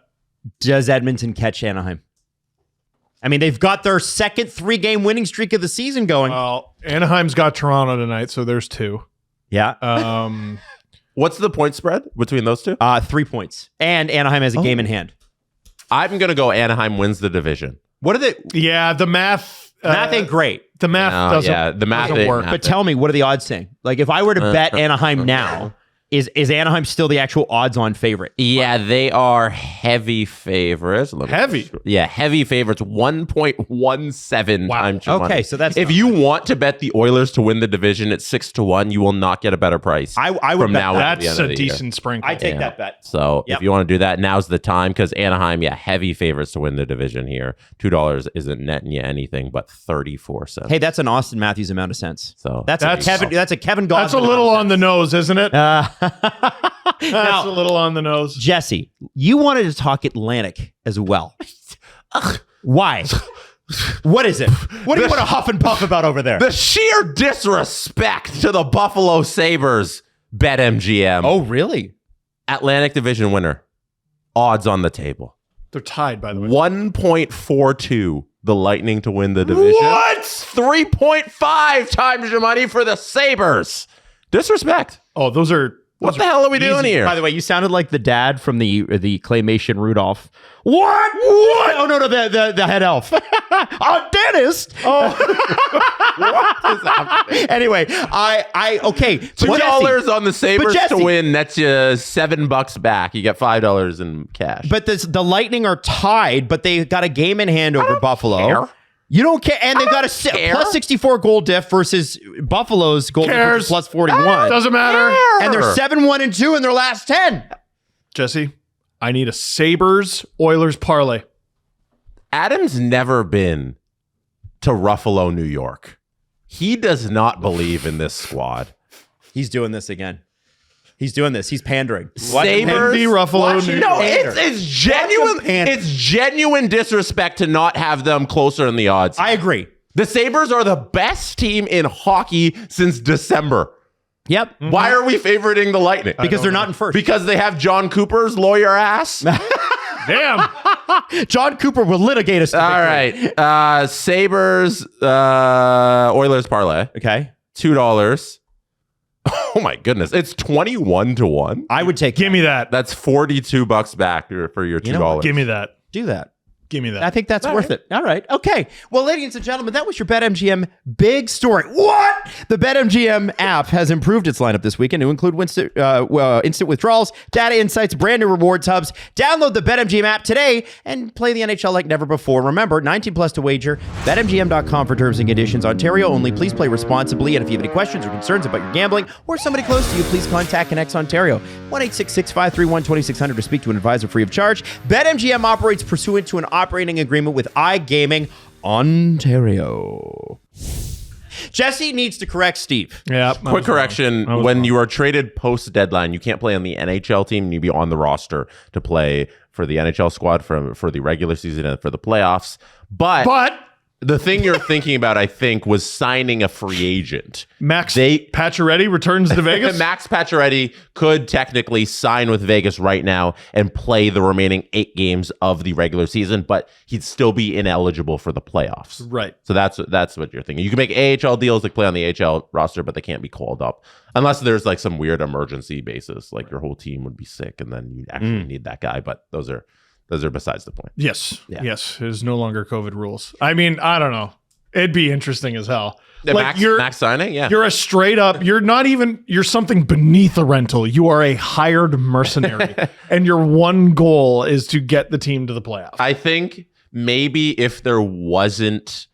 S3: Does Edmonton catch Anaheim? I mean, they've got their second 3-game winning streak of the season going.
S4: Well, Anaheim's got Toronto tonight, so there's 2.
S3: Yeah.
S2: What's the point spread between those two?
S3: 3 points. And Anaheim has a game in hand.
S2: I'm going to go Anaheim wins the division.
S3: What are the...
S4: Yeah, the math...
S3: math ain't great.
S4: The math doesn't,
S2: the math
S4: doesn't work.
S3: But tell me, what are the odds saying? Like, if I were to bet Anaheim now, is Anaheim still the actual odds-on favorite?
S2: Yeah, they are heavy favorites.
S4: Heavy?
S2: Yeah, heavy favorites. 1.17 times your money.
S3: Okay, so that's...
S2: If you want to bet the Oilers to win the division at 6-1, you will not get a better price.
S3: I would
S2: from
S3: bet
S2: now
S4: that's
S2: to the end of
S4: a
S2: the
S4: decent
S2: year.
S4: sprinkle.
S3: I take that bet.
S2: So if you want to do that, now's the time because Anaheim, heavy favorites to win the division here. $2 isn't netting you anything but 34 cents.
S3: Hey, that's an Austin Matthews amount of sense.
S2: So
S3: that's a Kevin Gosselin.
S4: That's a little on the nose, isn't it?
S3: Now,
S4: a little on the nose.
S3: Jesse, you wanted to talk Atlantic as well. Why? What is it? What do you want to huff and puff about over there?
S2: The sheer disrespect to the Buffalo Sabres. BetMGM.
S3: Oh, really?
S2: Atlantic Division winner. Odds on the table.
S4: They're tied, by the way.
S2: 1.42 the Lightning to win the division.
S4: What?
S2: 3.5 times your money for the Sabres. Disrespect.
S4: Oh, those are...
S2: What the hell are we doing here?
S3: By the way, you sounded like the dad from the claymation Rudolph. What? Oh no, the head elf. A dentist. Oh,
S2: What is happening?
S3: anyway, I okay.
S2: $2 on the Sabres
S3: Jesse-
S2: to win. That's you $7 back. You get $5 in cash.
S3: But the Lightning are tied, but they got a game in hand over Buffalo.
S2: care.
S3: You don't care, and they've got a
S2: care.
S3: plus 64 goal diff versus Buffalo's goal difference
S4: Cares.
S3: plus 41.
S4: Doesn't matter.
S3: And they're 7-1-2 in their last 10.
S4: Jesse, I need a Sabres-Oilers parlay.
S2: Adam's never been to Ruffalo, New York. He does not believe in this squad.
S3: He's doing this again. He's doing this. He's pandering.
S2: Sabres,
S4: Andy Ruffalo, New
S2: No,
S4: York.
S2: it's genuine. It's genuine disrespect to not have them closer in the odds.
S3: I agree.
S2: The Sabres are the best team in hockey since December.
S3: Yep.
S2: Why are we favoriting the Lightning?
S3: Because they're not in first.
S2: Because they have John Cooper's lawyer ass.
S4: Damn.
S3: John Cooper will litigate us. To
S2: All
S3: victory.
S2: right. Sabres, Oilers parlay.
S3: Okay.
S2: $2. Oh my goodness. It's 21-1.
S3: I would take.
S4: Give me that.
S2: That's $42 back for your $2.
S3: You know what?
S4: Give me that.
S3: Do that.
S4: Give me that.
S3: I think that's worth it. All right. Okay. Well, ladies and gentlemen, that was your BetMGM big story. What? The BetMGM app has improved its lineup this weekend to include instant withdrawals, data insights, brand new rewards hubs. Download the BetMGM app today and play the NHL like never before. Remember, 19 plus to wager. BetMGM.com for terms and conditions. Ontario only. Please play responsibly. And if you have any questions or concerns about your gambling or somebody close to you, please contact Connects Ontario. 1-866-531-2600 to speak to an advisor free of charge. BetMGM operates pursuant to an operating agreement with iGaming Ontario. Jesse needs to correct Steve.
S4: Yeah.
S2: Quick correction. When you are traded post deadline, you can't play on the NHL team. You be on the roster to play for the NHL squad for the regular season and for the playoffs. But the thing you're thinking about, I think, was signing a free agent.
S4: Max Pacioretty returns to Vegas.
S2: Max Pacioretty could technically sign with Vegas right now and play the remaining 8 games of the regular season, but he'd still be ineligible for the playoffs.
S4: Right.
S2: So that's what you're thinking. You can make AHL deals like play on the AHL roster, but they can't be called up unless there's like some weird emergency basis, like your whole team would be sick and then you actually need that guy. But those are besides the point.
S4: Yes.
S2: Yeah.
S4: Yes. There's no longer COVID rules. I mean, I don't know. It'd be interesting as hell.
S2: Max signing? Yeah.
S4: You're a straight up, you're something beneath a rental. You are a hired mercenary. And your one goal is to get the team to the playoffs.
S2: I think maybe if there wasn't,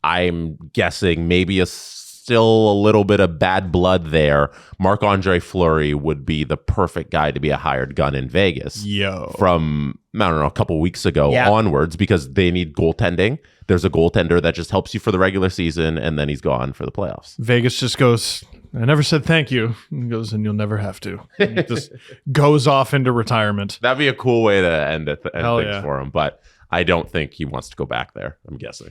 S2: I'm guessing maybe still a little bit of bad blood there, Marc-Andre Fleury would be the perfect guy to be a hired gun in Vegas. From, I don't know, a couple weeks ago onwards, because they need goaltending. There's a goaltender that just helps you for the regular season, and then he's gone for the playoffs.
S4: Vegas just goes, I never said thank you. And goes, and you'll never have to. And it just goes off into retirement.
S2: That'd be a cool way to end things
S4: yeah.
S2: for him, but I don't think he wants to go back there, I'm guessing.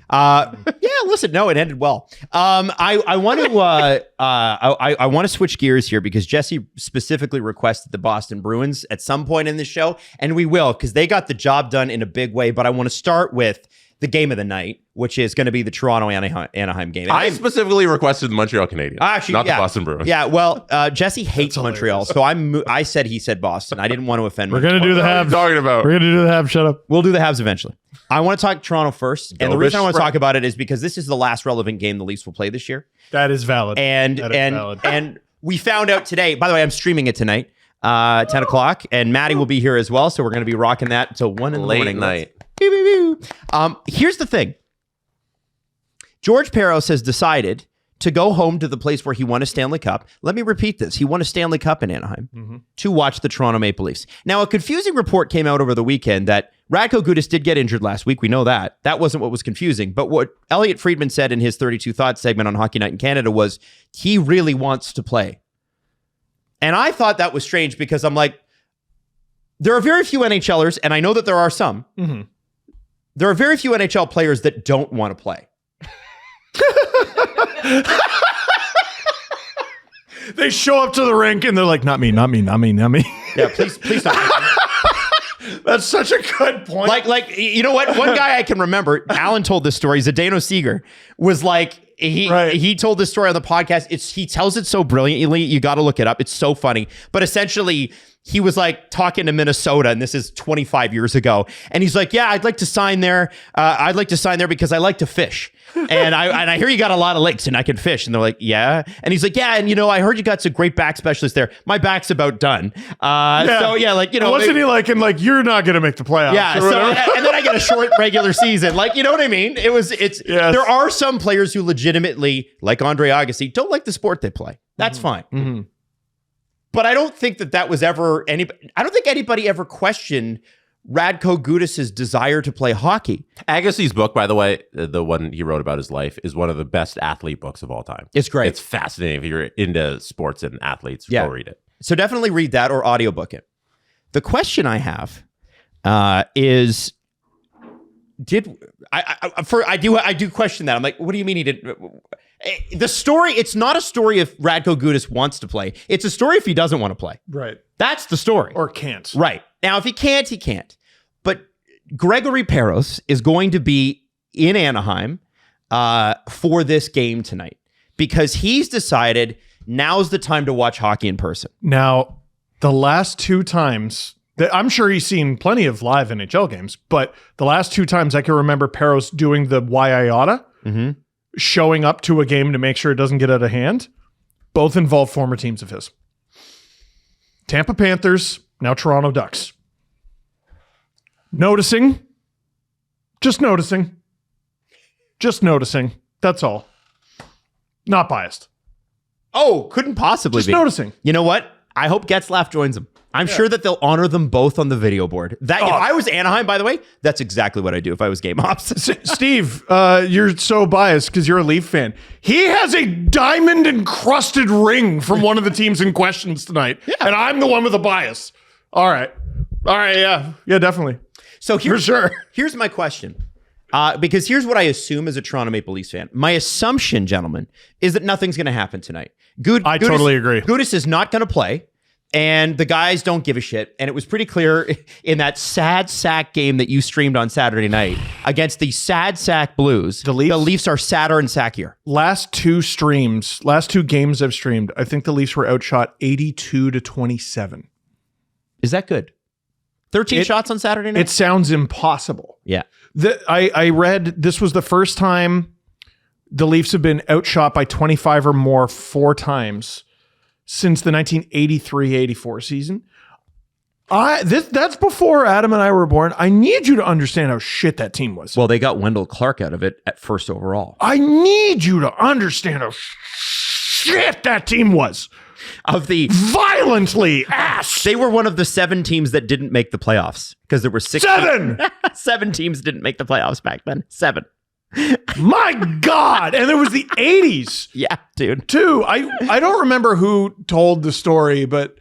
S3: Listen, no, it ended well. I want to switch gears here because Jesse specifically requested the Boston Bruins at some point in the show, and we will because they got the job done in a big way. But I want to start with the game of the night, which is going to be the Toronto Anaheim game.
S2: I specifically requested the Montreal Canadiens, not the Boston Bruins.
S3: Yeah, well, Jesse hates Montreal, so I said he said Boston. I didn't want to offend.
S4: We're going to do the Habs.
S2: Talking about.
S4: We're going to do the Habs. Shut up.
S3: We'll do the Habs eventually. I want to talk Toronto first, and the
S2: Dobeš
S3: reason I want to
S2: Sprung.
S3: talk about it is because this is the last relevant game the Leafs will play this year.
S4: That is valid.
S3: And we found out today. By the way, I'm streaming it tonight, 10 o'clock, and Maddie will be here as well. So we're going to be rocking that until 1 in the
S2: Late
S3: morning.
S2: night.
S3: Here's the thing. George Peros has decided to go home to the place where he won a Stanley Cup. Let me repeat this. He won a Stanley Cup in Anaheim to watch the Toronto Maple Leafs. Now, a confusing report came out over the weekend that Radko Gudas did get injured last week. We know that. That wasn't what was confusing. But what Elliot Friedman said in his 32 Thoughts segment on Hockey Night in Canada was he really wants to play. And I thought that was strange because I'm like, there are very few NHLers, and I know that there are some. There are very few NHL players that don't want to play.
S4: They show up to the rink and they're like, not me.
S3: Yeah, please don't.
S4: That's such a good point.
S3: Like you know what? One guy I can remember, Alan told this story, Zdeno Seeger, was like, he told this story on the podcast. He tells it so brilliantly. You got to look it up. It's so funny. But essentially, he was like talking to Minnesota, and this is 25 years ago. And he's like, yeah, I'd like to sign there. I'd like to sign there because I like to fish. And I hear you got a lot of lakes and I can fish. And they're like, yeah. And he's like, yeah. And, I heard you got some great back specialists there. My back's about done. So, yeah, like,
S4: wasn't he like, you're not going to make the playoffs?
S3: Yeah. So, and then I get a short regular season. Like, you know what I mean? There are some players who legitimately, like Andre Agassi, don't like the sport they play. That's fine.
S4: Mm-hmm.
S3: But I don't think that was ever I don't think anybody ever questioned Radko Gudas' desire to play hockey.
S2: Agassi's book, by the way, the one he wrote about his life, is one of the best athlete books of all time.
S3: It's great.
S2: It's fascinating. If you're into sports and athletes, go read it.
S3: So definitely read that or audiobook it. The question I have is, I do question that. I'm like, what do you mean he didn't? The story, it's not a story if Radko Gudas wants to play. It's a story if he doesn't want to play.
S4: Right.
S3: That's the story.
S4: Or can't.
S3: Right. Now, if he can't, he can't. But Gregory Peros is going to be in Anaheim for this game tonight because he's decided now's the time to watch hockey in person.
S4: Now, the last two times, I'm sure he's seen plenty of live NHL games, but the last two times I can remember Peros doing the why I oughta, showing up to a game to make sure it doesn't get out of hand, both involve former teams of his. Tampa Panthers, now Toronto Ducks. Just noticing. That's all. Not biased.
S3: Oh, couldn't possibly
S4: Just
S3: be.
S4: noticing.
S3: You know what? I hope Getzlaf joins them. I'm sure that they'll honor them both on the video board. If I was Anaheim, by the way, that's exactly what I do if I was Game Ops.
S4: Steve, you're so biased because you're a Leaf fan. He has a diamond-encrusted ring from one of the teams in questions tonight, and I'm the one with a bias. All right, yeah, definitely.
S3: So
S4: for sure.
S3: Here's my question. Because here's what I assume as a Toronto Maple Leafs fan. My assumption, gentlemen, is that nothing's going to happen tonight.
S4: I totally agree.
S3: Gudas is not going to play, and the guys don't give a shit. And it was pretty clear in that sad sack game that you streamed on Saturday night against the sad sack Blues. The Leafs are sadder and sackier.
S4: Last two games I've streamed, I think the Leafs were outshot 82-27.
S3: Is that good? 13 shots on Saturday night?
S4: It sounds impossible.
S3: Yeah.
S4: I read this was the first time the Leafs have been outshot by 25 or more 4 times since the 1983-84 season. That's before Adam and I were born. I need you to understand how shit that team was.
S3: Well, they got Wendell Clark out of it at first overall.
S4: I need you to understand how shit that team was.
S3: Of the
S4: violently ass.
S3: They were one of the 7 teams that didn't make the playoffs because there were
S4: 7
S3: teams didn't make the playoffs back then. 7.
S4: My God. And there was the 80s.
S3: Yeah, dude.
S4: Too. I don't remember who told the story, but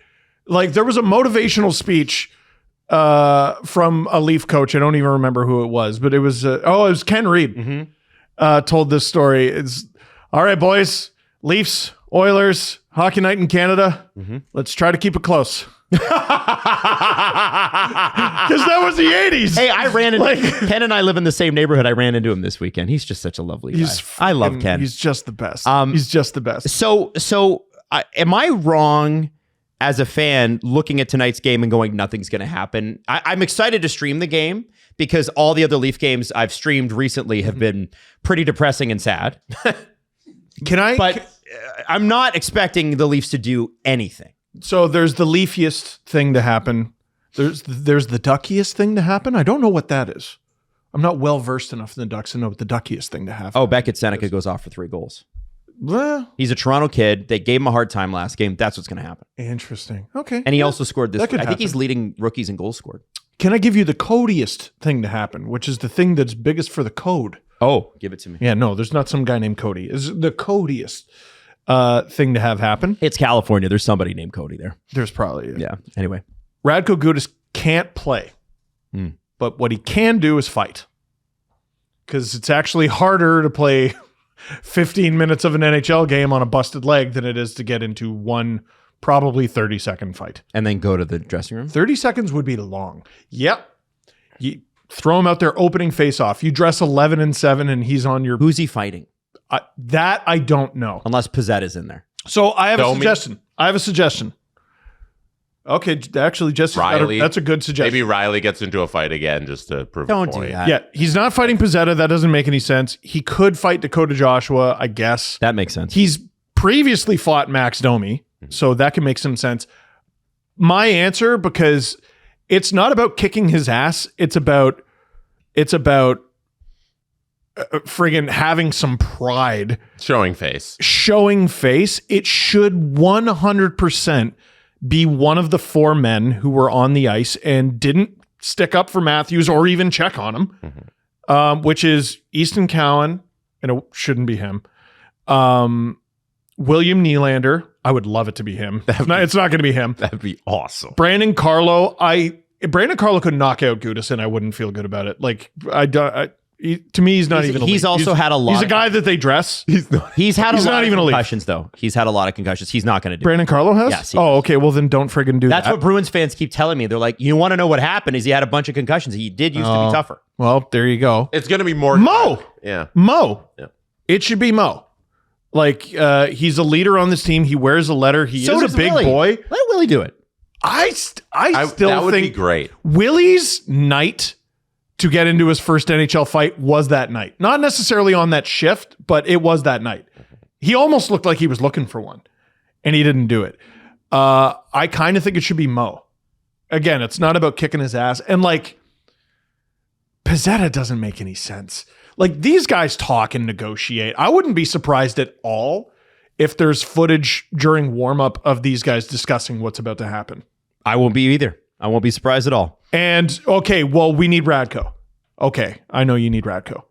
S4: like there was a motivational speech from a Leaf coach. I don't even remember who it was, but it was it was Ken Reed. Told this story. It's all right, boys. Leafs, Oilers, hockey night in Canada. Let's try to keep it close. Because that was the 80s.
S3: Hey, I ran into Ken and I live in the same neighborhood. I ran into him this weekend. He's just such a lovely guy. I love Ken.
S4: He's just the best. He's just the best.
S3: So am I wrong as a fan looking at tonight's game and going, nothing's going to happen? I'm excited to stream the game because all the other Leaf games I've streamed recently have been pretty depressing and sad. But I'm not expecting the Leafs to do anything.
S4: So there's the Leafiest thing to happen. There's the Duckiest thing to happen. I don't know what that is. I'm not well versed enough in the Ducks to know what the Duckiest thing to happen.
S3: Oh, Beckett Seneca goes off for 3 goals.
S4: Well,
S3: he's a Toronto kid. They gave him a hard time last game. That's what's going to happen.
S4: Interesting. Okay.
S3: And he also scored this. I think
S4: happen.
S3: he's leading rookies in goals scored.
S4: Can I give you the Codiest thing to happen, which is the thing that's biggest for the code?
S3: Oh, give it to me.
S4: Yeah, no, there's not some guy named Cody. It's the Codiest thing to have happen.
S3: It's California. There's somebody named Cody there.
S4: There's probably.
S3: Yeah. Anyway.
S4: Radko Gudas can't play. But what he can do is fight. Because it's actually harder to play 15 minutes of an NHL game on a busted leg than it is to get into one probably 30-second fight.
S3: And then go to the dressing room?
S4: 30 seconds would be long. Yep. You throw him out there opening face-off. You dress 11-7 and he's on your...
S3: Who's he fighting?
S4: That I don't know.
S3: Unless Pizzetta's in there.
S4: So I have a suggestion. Okay, actually, Jesse, that's a good suggestion.
S2: Maybe Riley gets into a fight again just to prove
S3: Don't
S2: a point.
S3: do that.
S4: Yeah, he's not fighting Pizzetta. That doesn't make any sense. He could fight Dakota Joshua, I guess.
S3: That makes sense.
S4: He's previously fought Max Domi, so that can make some sense. My answer, because it's not about kicking his ass. It's about friggin' having some pride.
S2: Showing face.
S4: It should 100% be one of the 4 men who were on the ice and didn't stick up for Matthews or even check on him, which is Easton Cowan, and it shouldn't be him. William Nylander. I would love it to be him. It's not going to be him.
S2: That'd be awesome.
S4: Brandon Carlo. Brandon Carlo could knock out Gudas, and I wouldn't feel good about it. Like to me, he's not even.
S3: He's also had a lot.
S4: He's a guy that they dress.
S3: He's had a lot of
S4: even
S3: concussions, though. He's had a lot of concussions. He's not going to do.
S4: Brandon Carlo has.
S3: Yes.
S4: Oh, okay. Well, then don't friggin' do that.
S3: That's what Bruins fans keep telling me. They're like, you want to know what happened? Is he had a bunch of concussions. He did used to be tougher.
S4: Well, there you go.
S2: It's going to be more
S4: Mo.
S2: Yeah.
S4: Mo.
S2: Yeah.
S4: It should be Mo. Like he's a leader on this team. He wears a letter. He is a big boy.
S3: Let Willie do it.
S4: I still
S2: that would
S4: think
S2: be great.
S4: Willie's night to get into his first NHL fight was that night. Not necessarily on that shift, but it was that night. He almost looked like he was looking for one, and he didn't do it. I kind of think it should be Mo. Again, it's not about kicking his ass. And like, Pizzetta doesn't make any sense. Like, these guys talk and negotiate. I wouldn't be surprised at all if there's footage during warm-up of these guys discussing what's about to happen.
S3: I won't be either. I won't be surprised at all.
S4: And, okay, well, we need Radko. Okay, I know you need Radko.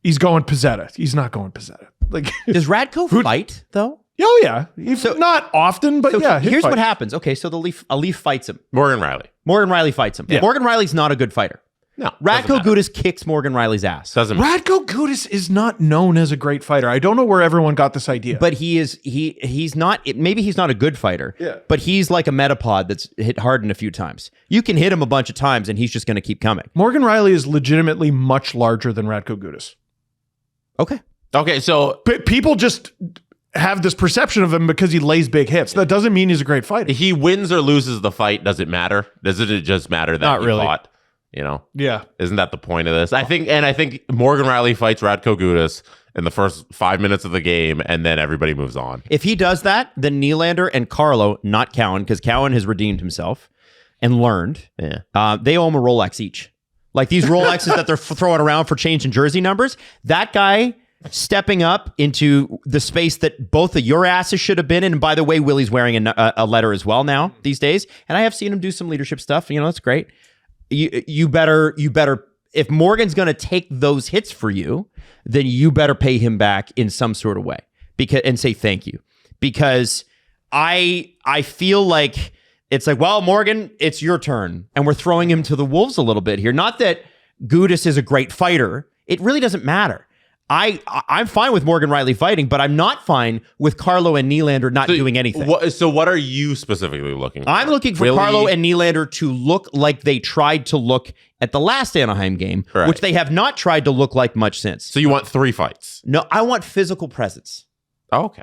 S4: He's going Pizzetta. He's not going Pizzetta. Like,
S3: does Radko fight, though?
S4: Oh, yeah. Not often, but yeah.
S3: Here's what happens. Okay, so a Leaf fights him.
S2: Morgan Riley
S3: fights him.
S4: Yeah.
S3: Morgan Riley's not a good fighter.
S2: No.
S3: Radko Gudas kicks Morgan Riley's ass.
S4: Radko Gudas is not known as a great fighter. I don't know where everyone got this idea.
S3: But he's not, maybe he's not a good fighter, but he's like a metapod that's hit hardened a few times. You can hit him a bunch of times and he's just going to keep coming.
S4: Morgan Riley is legitimately much larger than Radko Gudas.
S2: Okay, so
S4: people just have this perception of him because he lays big hits. That doesn't mean he's a great fighter.
S2: he wins or loses the fight. Does it matter? Doesn't it just matter that
S4: Not
S2: he
S4: really.
S2: fought? You know?
S4: Yeah.
S2: Isn't that the point of this? I think Morgan Riley fights Radko Gudas in the first 5 minutes of the game, and then everybody moves on.
S3: If he does that, then Nylander and Carlo, not Cowan, because Cowan has redeemed himself and learned.
S2: Yeah.
S3: They owe him a Rolex each. Like these Rolexes that they're throwing around for changing jersey numbers. That guy stepping up into the space that both of your asses should have been in. And by the way, Willie's wearing a letter as well now these days. And I have seen him do some leadership stuff. You know, it's great. You better, if Morgan's going to take those hits for you, then you better pay him back in some sort of way and say thank you. Because I feel like it's like, well, Morgan, it's your turn. And we're throwing him to the wolves a little bit here. Not that Gudas is a great fighter. It really doesn't matter. I'm fine with Morgan Riley fighting, but I'm not fine with Carlo and Nylander not doing anything.
S2: What are you specifically looking for?
S3: I'm looking for Carlo and Nylander to look like they tried to look at the last Anaheim game, which they have not tried to look like much since.
S2: So you want 3 fights?
S3: No, I want physical presence.
S2: Oh, okay.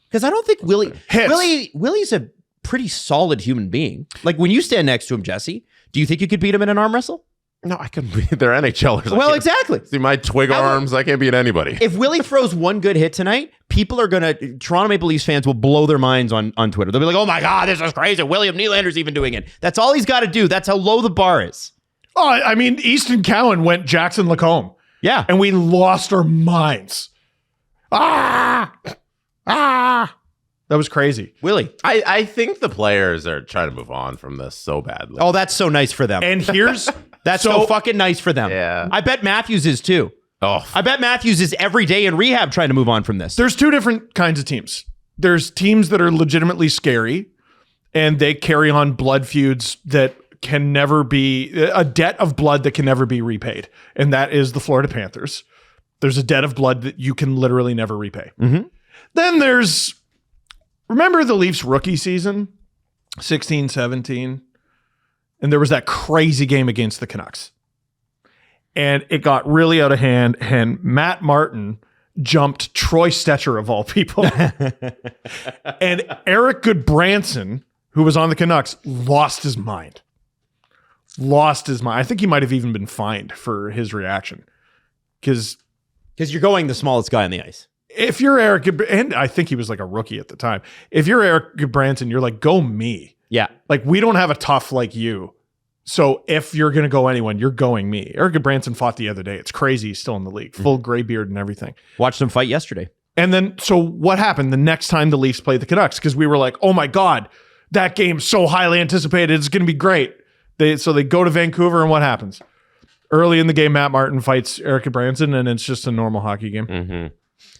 S3: Because I don't think Willie's a pretty solid human being. Like when you stand next to him, Jesse, do you think you could beat him in an arm wrestle?
S2: No, I couldn't beat. They're NHLers.
S3: Well, exactly.
S2: See my twig arms. I can't beat anybody.
S3: If Willie throws one good hit tonight, people are Toronto Maple Leafs fans will blow their minds on Twitter. They'll be like, oh my God, this is crazy. William Nylander's even doing it. That's all he's got to do. That's how low the bar is.
S4: Oh, I mean, Easton Cowan went Jackson Lacombe.
S3: Yeah.
S4: And we lost our minds. That was crazy.
S3: Willie.
S2: I think the players are trying to move on from this so badly.
S3: Oh, that's so nice for them.
S4: And here's...
S3: That's so fucking nice for them.
S2: Yeah.
S3: I bet Matthews is too.
S2: Oh.
S3: I bet Matthews is every day in rehab trying to move on from this.
S4: There's 2 different kinds of teams. There's teams that are legitimately scary, and they carry on blood feuds that can never be... a debt of blood that can never be repaid. And that is the Florida Panthers. There's a debt of blood that you can literally never repay.
S3: Mm-hmm.
S4: Then there's... Remember the Leafs rookie season? 16, 17... And there was that crazy game against the Canucks. and it got really out of hand, and Matt Martin jumped Troy Stetcher of all people. And Eric Goodbranson, who was on the Canucks, lost his mind. I think he might have even been fined for his reaction. Because
S3: you're going the smallest guy on the ice.
S4: if you're Eric, and I think he was like a rookie at the time, if you're Eric Goodbranson, you're like, go me.
S3: Yeah.
S4: Like, we don't have a tough like you. So if you're going to go anyone, you're going me. Eric Goodbranson fought the other day. It's crazy. He's still in the league. Full gray beard and everything.
S3: Watched him fight yesterday.
S4: And then, so what happened the next time the Leafs played the Canucks? Because we were like, oh my God, that game's so highly anticipated. It's going to be great. So they go to Vancouver, and what happens? Early in the game, Matt Martin fights Eric Goodbranson, and it's just a normal hockey game.
S2: Mm-hmm.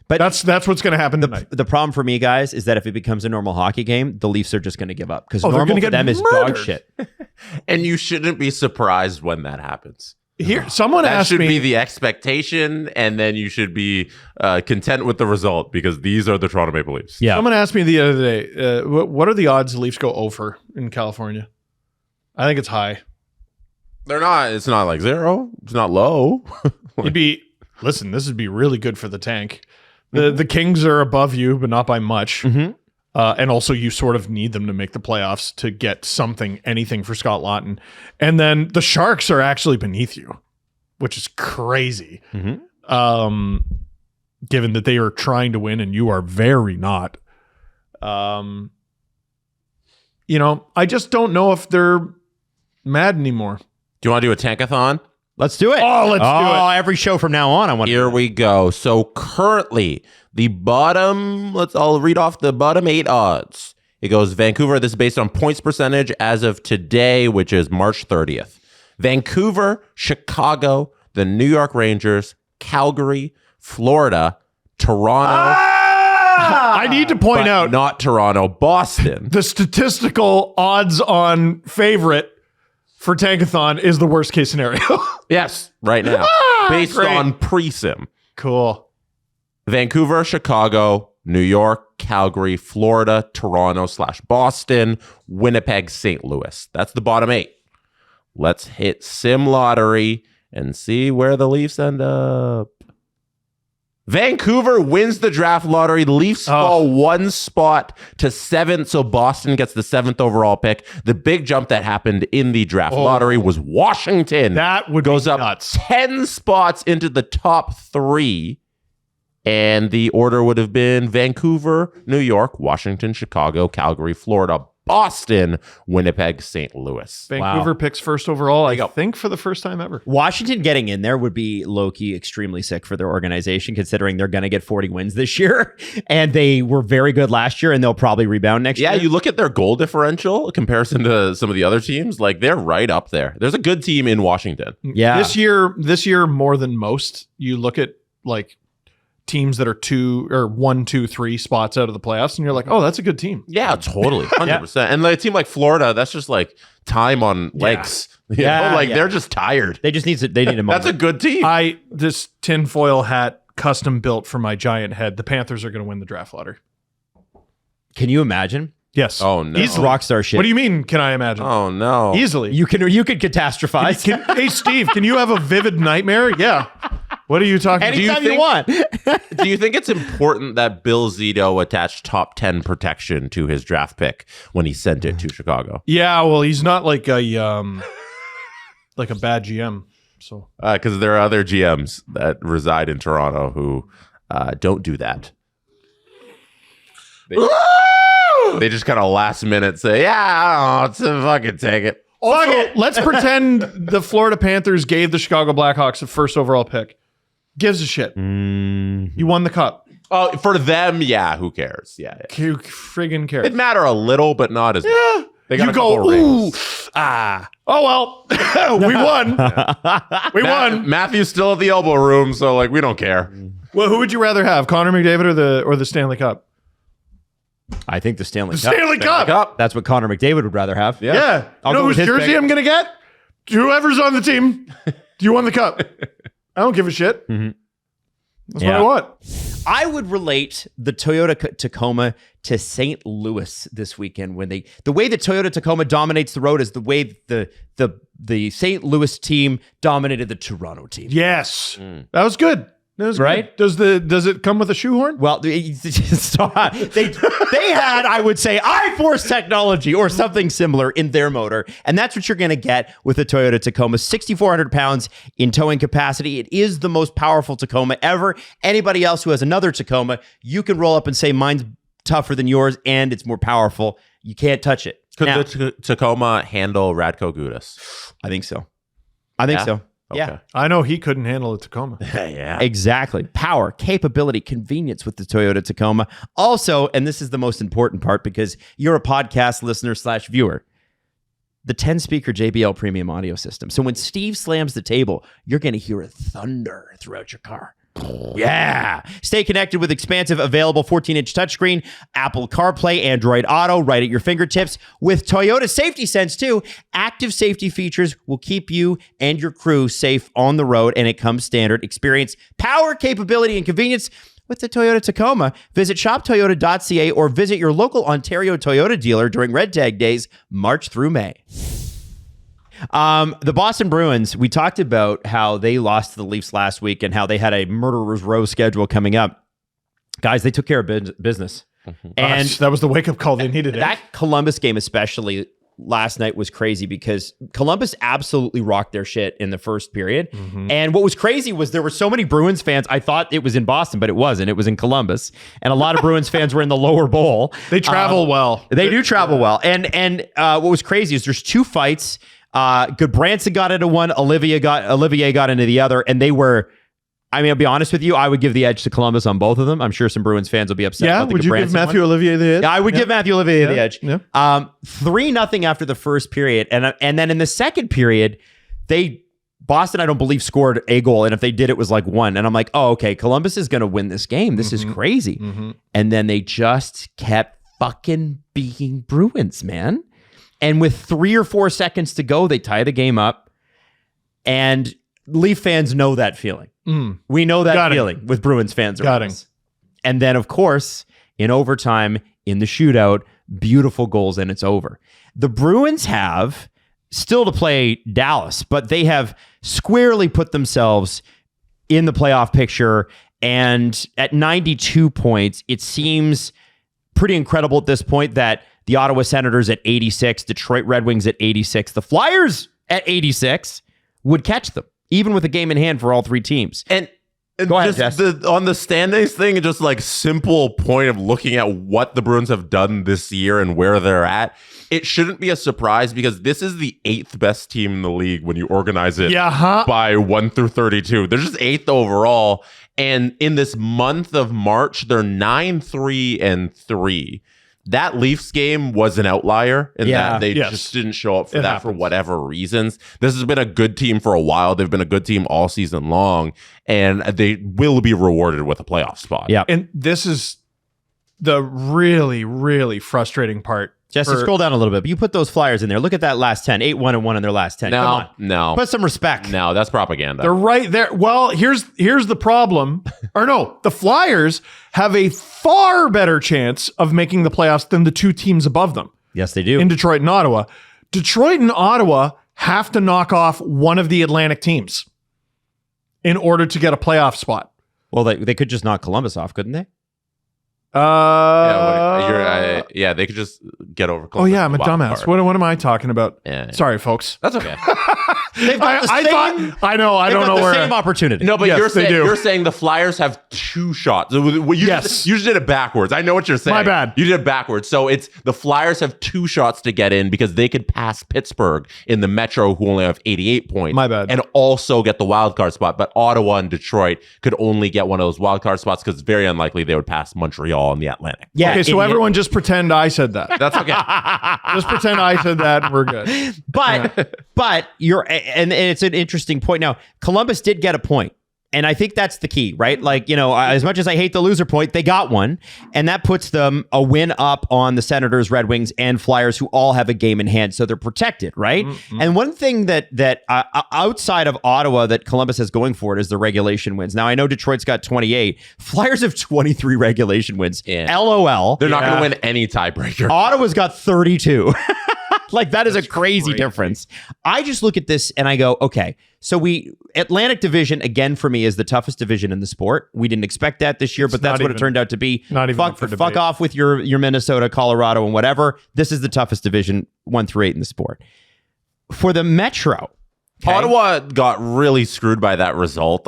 S3: But
S4: that's what's going to happen tonight.
S3: The problem for me, guys, is that if it becomes a normal hockey game, the Leafs are just going to give up because
S4: they're
S3: normal
S4: gonna
S3: for
S4: get
S3: them is
S4: murdered.
S3: dog shit.
S2: And you shouldn't be surprised when that happens.
S4: Here, someone
S2: That
S4: asked
S2: should
S4: me.
S2: be the expectation, and then you should be content with the result because these are the Toronto Maple Leafs.
S3: Yeah.
S4: Someone asked me the other day, what are the odds the Leafs go over in California? I think it's high.
S2: They're not. It's not like zero. It's not low.
S4: Listen, this would be really good for the tank. The Kings are above you, but not by much.
S3: Mm-hmm.
S4: And also, you sort of need them to make the playoffs to get anything for Scott Laughton. And then the Sharks are actually beneath you, which is crazy.
S3: Mm-hmm.
S4: Given that they are trying to win and you are very not. I just don't know if they're mad anymore.
S2: Do you want to do a tankathon?
S3: Let's do it.
S4: Let's do it.
S3: Every show from now on, I want.
S2: Here we go. So currently, the bottom, I'll read off the bottom 8 odds. It goes Vancouver. This is based on points percentage as of today, which is March 30th. Vancouver, Chicago, the New York Rangers, Calgary, Florida, Toronto.
S4: I need to point
S2: but
S4: out
S2: not Toronto, Boston.
S4: the statistical odds on favorite for Tankathon is the worst case scenario.
S2: Yes, right now. Based
S4: great.
S2: on pre-sim.
S4: Cool.
S2: Vancouver, Chicago, New York, Calgary, Florida, Toronto / Boston, Winnipeg, St. Louis. That's the bottom 8. Let's hit Sim Lottery and see where the Leafs end up. Vancouver wins the draft lottery. The Leafs fall 1 spot to 7th, so Boston gets the 7th overall pick. The big jump that happened in the draft lottery was Washington.
S4: That would
S2: goes
S4: be
S2: up
S4: nuts.
S2: 10 spots into the top 3. And the order would have been Vancouver, New York, Washington, Chicago, Calgary, Florida, Boston, Winnipeg, St. Louis.
S4: Vancouver picks first overall, I
S2: go.
S4: think, for the first time ever.
S3: Washington getting in there would be low-key extremely sick for their organization, considering they're going to get 40 wins this year, and they were very good last year, and they'll probably rebound next year.
S2: Yeah, you look at their goal differential in comparison to some of the other teams, like they're right up there. There's a good team in Washington.
S3: Yeah.
S4: This year more than most, you look at like teams that are 1, 2, 3 spots out of the playoffs, and you're like, oh, that's a good team.
S2: Yeah, totally. 100%. And like a team like Florida, that's just like time on legs. They're just tired.
S3: They just need a moment.
S2: That's a good team.
S4: This tinfoil hat custom built for my giant head. The Panthers are going to win the draft lottery.
S3: Can you imagine?
S4: Yes.
S2: Oh, no.
S3: He's rockstar shit.
S4: What do you mean, can I imagine?
S2: Oh, no.
S4: Easily.
S3: You could catastrophize
S4: Hey, Steve, can you have a vivid nightmare? Yeah. What are you talking about?
S3: anytime you want.
S2: Do you think it's important that Bill Zito attached top 10 protection to his draft pick when he sent it to Chicago?
S4: Yeah, well, he's not like a bad GM. So
S2: Because there are other GMs that reside in Toronto who don't do that. They just kind of last minute say, yeah, I don't know, fucking take it.
S4: also, let's pretend the Florida Panthers gave the Chicago Blackhawks the first overall pick. Gives a shit. You won the cup.
S2: Oh, for them, yeah, who cares? Yeah.
S4: Who friggin' cares?
S2: It'd matter a little, but not as much.
S4: Yeah.
S2: They got
S4: You
S2: a couple
S4: go, ooh,
S2: rings.
S4: oh well, we won. We won.
S2: Matthew's still at the elbow room, so like we don't care.
S4: Well, who would you rather have, Connor McDavid or the Stanley Cup?
S3: I think the Stanley
S4: The
S3: Cup.
S4: Stanley Cup.
S3: That's what Connor McDavid would rather have.
S4: Yeah.
S3: I'll
S4: You know
S3: go with
S4: whose
S3: his
S4: jersey
S3: pick.
S4: I'm gonna get? Whoever's on the team. You won the cup. I don't give a shit. That's what I want.
S3: I would relate the Toyota Tacoma to St. Louis this weekend when the way the Toyota Tacoma dominates the road is the way the St. Louis team dominated the Toronto team.
S4: Yes. That was good. That was
S3: right?
S4: Good. Does it come with a shoehorn?
S3: Well, they had, I would say, I-Force technology or something similar in their motor. And that's what you're going to get with the Toyota Tacoma. 6,400 pounds in towing capacity. It is the most powerful Tacoma ever. Anybody else who has another Tacoma, you can roll up and say, mine's tougher than yours and it's more powerful. You can't touch it.
S2: Could the Tacoma handle Radko Gudas?
S3: I think so. I think so.
S2: Okay.
S3: Yeah.
S4: I know he couldn't handle a Tacoma.
S2: Yeah.
S3: Exactly. Power, capability, convenience with the Toyota Tacoma. Also, and this is the most important part because you're a podcast listener / viewer, the 10-speaker JBL premium audio system. So when Steve slams the table, you're going to hear a thunder throughout your car. Yeah. Stay connected with expansive, available 14-inch touchscreen, Apple CarPlay, Android Auto, right at your fingertips. With Toyota Safety Sense, too, active safety features will keep you and your crew safe on the road, and it comes standard. Experience power, capability, and convenience with the Toyota Tacoma. Visit shoptoyota.ca or visit your local Ontario Toyota dealer during Red Tag Days, March through May. The Boston Bruins, we talked about how they lost to the Leafs last week and how they had a murderer's row schedule coming up. Guys, they took care of business. And
S4: that was the wake-up call they needed.
S3: That Columbus game especially last night was crazy because Columbus absolutely rocked their shit in the first period. And what was crazy was there were so many Bruins fans. I thought it was in Boston, but it wasn't. It was in Columbus. And a lot of Bruins fans were in the lower bowl.
S4: They travel well.
S3: They do travel well. And what was crazy is there's two fights. Goodbranson got into one, Olivier got into the other, and they were, I mean, I'll be honest with you, I would give the edge to Columbus on both of them. I'm sure some Bruins fans will be upset about the
S4: would you give Matthew Olivier the edge?
S3: Yeah, I would give Matthew Olivier the edge.
S4: Yeah.
S3: 3-0 after the first period, and then in the second period, Boston, I don't believe, scored a goal, and if they did, it was like one. And I'm like, oh, okay, Columbus is going to win this game. This is crazy. And then they just kept fucking beating Bruins, man. And with 3 or 4 seconds to go, they tie the game up. And Leaf fans know that feeling. We know that feeling with Bruins fans around us. And then, of course, in overtime, in the shootout, beautiful goals, and it's over. The Bruins have still to play Dallas, but they have squarely put themselves in the playoff picture. And at 92 points, it seems pretty incredible at this point that the Ottawa Senators at 86, Detroit Red Wings at 86, the Flyers at 86 would catch them, even with a game in hand for all three teams.
S2: And
S3: go ahead,
S2: just
S3: Jess.
S2: On the standings thing, just like simple point of looking at what the Bruins have done this year and where they're at, it shouldn't be a surprise because this is the 8th best team in the league when you organize it by 1 through 32. They're just 8th overall. And in this month of March, they're 9-3-3. That Leafs game was an outlier in that they just didn't show up for that for whatever reasons. This has been a good team for a while. They've been a good team all season long, and they will be rewarded with a playoff spot.
S3: Yeah.
S4: And this is the really, really frustrating part.
S3: Jesse, scroll down a little bit. But you put those Flyers in there. Look at that last 10. 8-1-1 in their last 10. Come on.
S2: No.
S3: Put some respect.
S2: No, that's propaganda.
S4: They're right there. Well, here's the problem. Or no, the Flyers have a far better chance of making the playoffs than the two teams above them.
S3: Yes, they do.
S4: In Detroit and Ottawa. Detroit and Ottawa have to knock off one of the Atlantic teams in order to get a playoff spot.
S3: Well, they could just knock Columbus off, couldn't they?
S2: They could just get over Columbus.
S4: Oh yeah, I'm a dumbass. What am I talking about?
S2: Yeah.
S4: Sorry, folks.
S2: That's okay.
S3: They've got the same.
S4: I know. I don't know where.
S3: Same opportunity.
S2: No, but
S4: Yes,
S2: you're saying the Flyers have 2 shots. You just did it backwards. I know what you're saying.
S4: My bad.
S2: You did it backwards. So it's the Flyers have 2 shots to get in because they could pass Pittsburgh in the Metro, who only have 88 points.
S4: My bad.
S2: And also get the wild card spot. But Ottawa and Detroit could only get one of those wild card spots because it's very unlikely they would pass Montreal in the Atlantic.
S3: Yeah.
S4: Okay, so everyone just pretend I said that.
S2: That's okay.
S4: Just pretend I said that and we're good.
S3: But it's an interesting point. Now, Columbus did get a point, And I think that's the key, right? Like, as much as I hate the loser point, they got one. And that puts them a win up on the Senators, Red Wings, and Flyers, who all have a game in hand. So they're protected, right? Mm-hmm. And one thing that outside of Ottawa that Columbus has going for it is the regulation wins. Now, I know Detroit's got 28. Flyers have 23 regulation wins. Yeah. LOL.
S2: They're not going to win any tiebreaker.
S3: Ottawa's got 32. Like, that's a crazy difference. I just look at this and I go, okay, so Atlantic Division, again, for me, is the toughest division in the sport. We didn't expect that this year, but that's what it turned out to be.
S4: Not even
S3: fuck off with your Minnesota, Colorado, and whatever. This is the toughest division, 1 through 8 in the sport. For the Metro, okay,
S2: Ottawa got really screwed by that result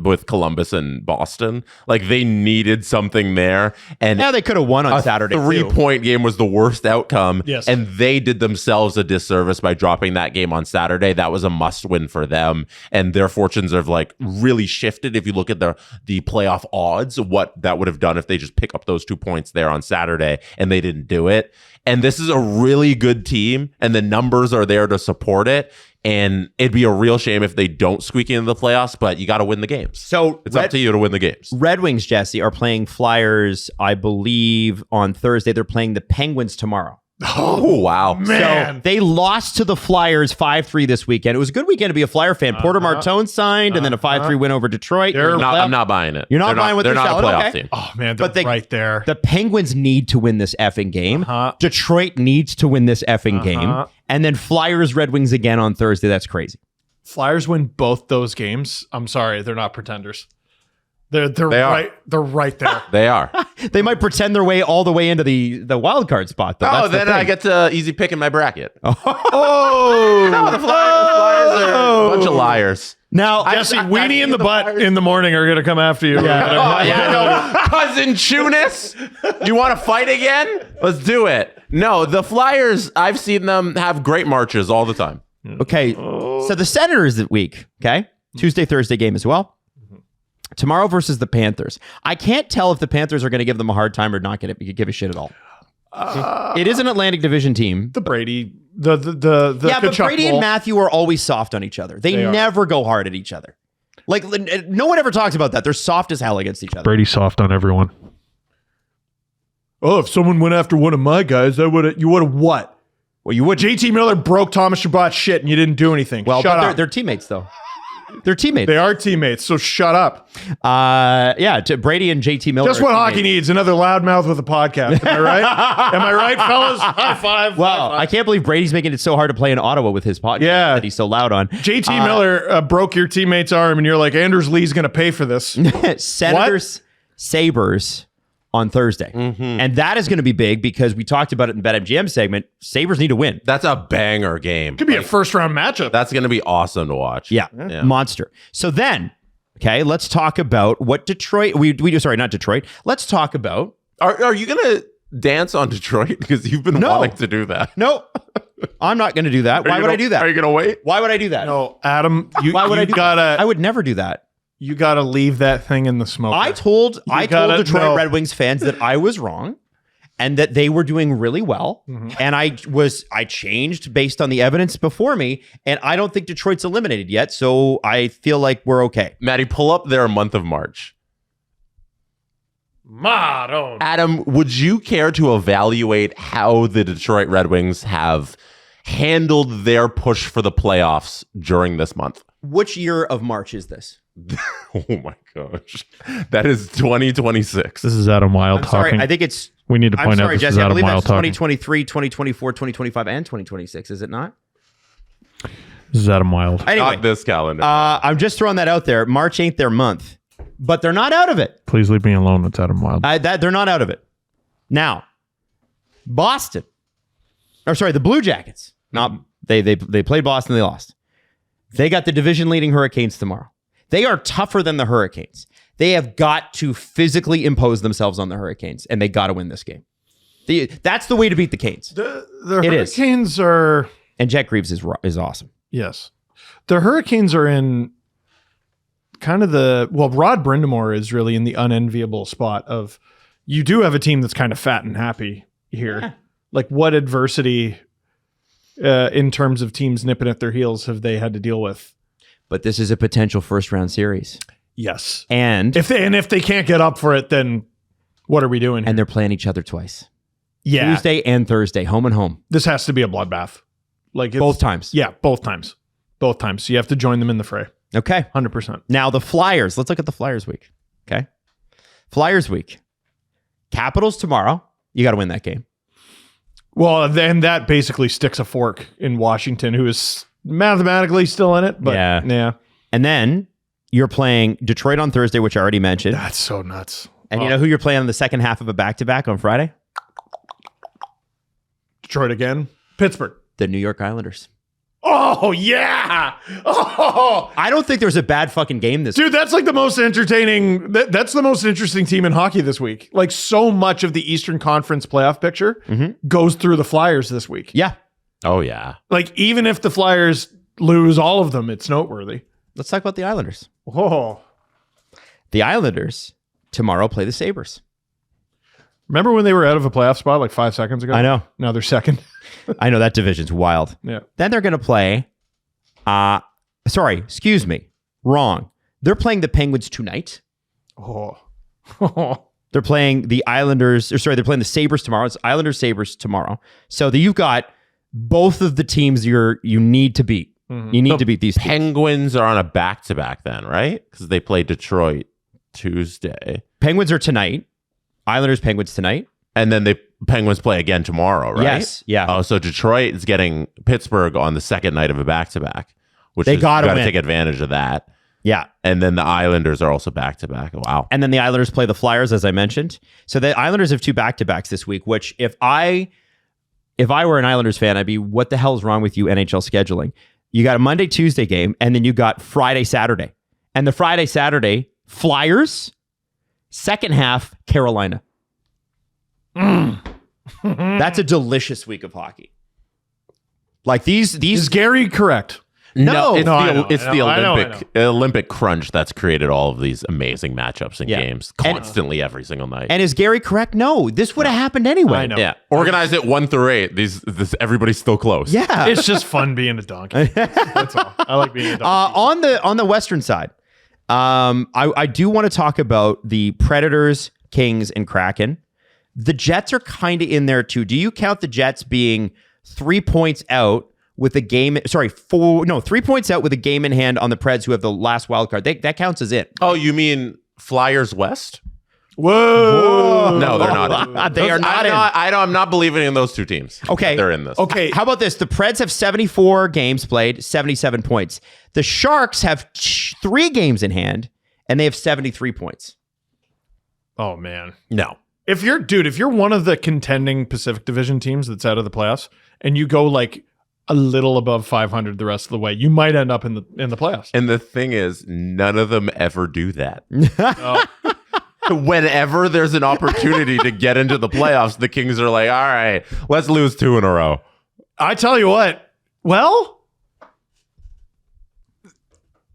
S2: with Columbus and Boston. Like, they needed something there, and
S3: they could have won on Saturday.
S2: 3-point game was the worst outcome.
S4: Yes.
S2: And they did themselves a disservice by dropping that game on Saturday. That was a must win for them, and their fortunes have really shifted. If you look at the playoff odds, what that would have done if they just pick up those 2 points there on Saturday, and they didn't do it. And this is a really good team, and the numbers are there to support it. And it'd be a real shame if they don't squeak into the playoffs, but you got to win the games.
S3: So
S2: it's up to you to win the games.
S3: Red Wings, Jesse, are playing Flyers, I believe, on Thursday. They're playing the Penguins tomorrow.
S2: Oh, wow.
S4: Man.
S3: So they lost to the Flyers 5-3 this weekend. It was a good weekend to be a Flyer fan. Porter Martone signed, and then a 5-3 win over Detroit.
S2: I'm not buying it.
S3: You're not buying what they're selling?
S2: They're not a playoff
S3: Okay.
S2: team.
S4: Oh, man, they're right there.
S3: The Penguins need to win this effing game. Detroit needs to win this effing game. And then Flyers, Red Wings again on Thursday. That's crazy.
S4: Flyers win both those games. I'm sorry, they're not pretenders. They're right there.
S2: They are.
S3: They might pretend their way all the way into the wild card spot, though.
S2: Oh, then I get to easy pick in my bracket.
S3: Oh,
S2: no, the Flyers are a bunch of liars.
S3: Now,
S4: Jesse, weenie in the butt in the morning are going to come after you.
S2: Cousin Chunas, you want to fight again? Let's do it. No, the Flyers, I've seen them have great marches all the time.
S3: Okay, so the Senators this week, okay? Tuesday, Thursday game as well. Tomorrow versus the Panthers. I can't tell if the Panthers are going to give them a hard time or not going to give a shit at all. It is an Atlantic Division team.
S4: The Brady, the
S3: but Brady and Matthew are always soft on each other. They never go hard at each other. Like, no one ever talks about that. They're soft as hell against each other.
S4: Brady's soft on everyone. Oh, if someone went after one of my guys, you would have what?
S3: Well, you would.
S4: JT Miller broke Thomas Chabot's shit and you didn't do anything.
S3: Well,
S4: shut up.
S3: They're teammates, though. They're teammates.
S4: They are teammates, so shut up.
S3: Brady and JT Miller.
S4: Just what hockey needs, another loudmouth with a podcast. Am I right? Am I right, fellas? High five.
S3: Wow, I can't believe Brady's making it so hard to play in Ottawa with his podcast that he's so loud on.
S4: JT Miller broke your teammate's arm, and you're like, Anders Lee's going to pay for this.
S3: Senators, Sabres on Thursday. Mm-hmm. And that is going to be big because we talked about it in the BetMGM segment. Sabres need to win.
S2: That's a banger game.
S4: Could be a first-round matchup.
S2: That's going to be awesome to watch.
S3: Yeah. Monster. So then, okay, let's talk about what Detroit... Sorry, not Detroit. Let's talk about...
S2: Are you going to dance on Detroit? Because you've been wanting to do that.
S3: No, I'm not going to do that. Why would I do that?
S2: Are you going to wait?
S3: Why would I do that?
S4: No, Adam,
S3: why would I do that? I would never do that.
S4: You got to leave that thing in the smoker.
S3: I told Detroit Red Wings fans that I was wrong and that they were doing really well. Mm-hmm. And I changed based on the evidence before me. And I don't think Detroit's eliminated yet. So I feel like we're okay.
S2: Maddie, pull up their month of March. Adam, would you care to evaluate how the Detroit Red Wings have handled their push for the playoffs during this month?
S3: Which year of March is this?
S2: Oh my gosh. That is 2026.
S4: This is Adam Wild talking.
S3: Sorry, I think it's...
S4: We need to point out this
S3: Jesse,
S4: is Adam Wild talking.
S3: 2023, 2024, 2025, and 2026, is it not?
S4: This is Adam Wild.
S3: Anyway,
S2: not this calendar.
S3: I'm just throwing that out there. March ain't their month. But they're not out of it.
S4: Please leave me alone. It's Adam Wild.
S3: They're not out of it. Now, Boston. The Blue Jackets. They played Boston, they lost. They got the division leading Hurricanes tomorrow. They are tougher than the Hurricanes. They have got to physically impose themselves on the Hurricanes, and they got to win this game. That's the way to beat the Canes.
S4: The Hurricanes are...
S3: And Jack Greaves is awesome.
S4: Yes. The Hurricanes are in kind of Rod Brindamore is really in the unenviable spot of, you do have a team that's kind of fat and happy here. Yeah. Like, what adversity in terms of teams nipping at their heels have they had to deal with?
S3: But this is a potential first round series.
S4: Yes.
S3: And
S4: If they can't get up for it, then what are we doing?
S3: and they're playing each other twice.
S4: yeah,
S3: Tuesday and Thursday, home and home.
S4: this has to be a bloodbath. Like
S3: Both times.
S4: Yeah, both times. Both times. So you have to join them in the fray.
S3: Okay.
S4: 100%.
S3: Now the Flyers. Let's look at the Flyers week. Okay. Flyers week. Capitals tomorrow. You got to win that game.
S4: Well, then that basically sticks a fork in Washington, who is mathematically still in it. But yeah.
S3: And then you're playing Detroit on Thursday, which I already mentioned.
S4: That's so nuts.
S3: And you know who you're playing on the second half of a back-to-back on Friday?
S4: Detroit again. Pittsburgh.
S3: The New York Islanders.
S4: Oh, yeah. Oh,
S3: I don't think there's a bad fucking game this week.
S4: dude, that's like the most entertaining. That's the most interesting team in hockey this week. Like so much of the Eastern Conference playoff picture goes through the Flyers this week.
S3: Yeah.
S2: Oh, yeah.
S4: Like even if the Flyers lose all of them, it's noteworthy.
S3: Let's talk about the Islanders.
S4: Oh,
S3: The Islanders tomorrow play the Sabres.
S4: remember when they were out of a playoff spot like 5 seconds ago?
S3: I know.
S4: Now they're second.
S3: I know that division's wild.
S4: Yeah.
S3: Then they're going to play. Sorry, excuse me. Wrong. They're playing the Penguins tonight.
S4: Oh.
S3: They're playing the Islanders, or sorry, they're playing the Sabres tomorrow. It's Islanders Sabres tomorrow. So you've got both of the teams you need to beat. You need to beat these teams.
S2: Penguins are on a back-to-back then, right? Because they play Detroit Tuesday.
S3: Penguins are tonight. Islanders, Penguins tonight.
S2: And then the Penguins play again tomorrow, right?
S3: Yes. Yeah.
S2: Oh, so Detroit is getting Pittsburgh on the second night of a back-to-back, which
S3: They
S2: is,
S3: gotta
S2: you
S3: win.
S2: take advantage of that.
S3: Yeah.
S2: And then the Islanders are also back-to-back. Wow.
S3: And then the Islanders play the Flyers, as I mentioned. So the Islanders have two back-to-backs this week, which if I were an Islanders fan, I'd be, what the hell is wrong with you NHL scheduling? You got a Monday, Tuesday game, and then you got Friday, Saturday. And the Friday, Saturday, Flyers, second half, Carolina. That's a delicious week of hockey. Like these
S4: Is Gary correct?
S3: No.
S2: it's
S4: No, I
S2: the,
S4: know,
S2: it's
S4: I
S2: the
S4: know, I know,
S2: Olympic crunch that's created all of these amazing matchups and
S3: Yeah.
S2: games
S3: And-
S2: constantly every single night.
S3: And is Gary correct? No, this would have happened anyway.
S4: I know.
S2: yeah, organize it 1 through 8. Everybody's still close.
S3: Yeah.
S4: It's just fun being a donkey. That's all. I like being a donkey.
S3: On the Western side, I do want to talk about the Predators, Kings, and Kraken. The Jets are kind of in there too. Do you count the Jets being 3 points out with a game? Sorry, 3 points out with a game in hand on the Preds, who have the last wild card. That counts as it.
S2: Oh, you mean Flyers West?
S4: Whoa.
S2: No, they're not.
S3: They are not in.
S2: I'm not believing in those two teams.
S3: Okay.
S2: They're in this.
S4: Okay.
S3: How about this? The Preds have 74 games played, 77 points. The Sharks have 3 games in hand, and they have 73 points.
S4: Oh, man.
S2: No.
S4: If you're one of the contending Pacific Division teams that's out of the playoffs and you go like a little above 500 the rest of the way, you might end up in the playoffs.
S2: And the thing is, none of them ever do that. Whenever there's an opportunity to get into the playoffs, the Kings are like, all right, let's lose 2 in a row.
S4: I tell you what. Well,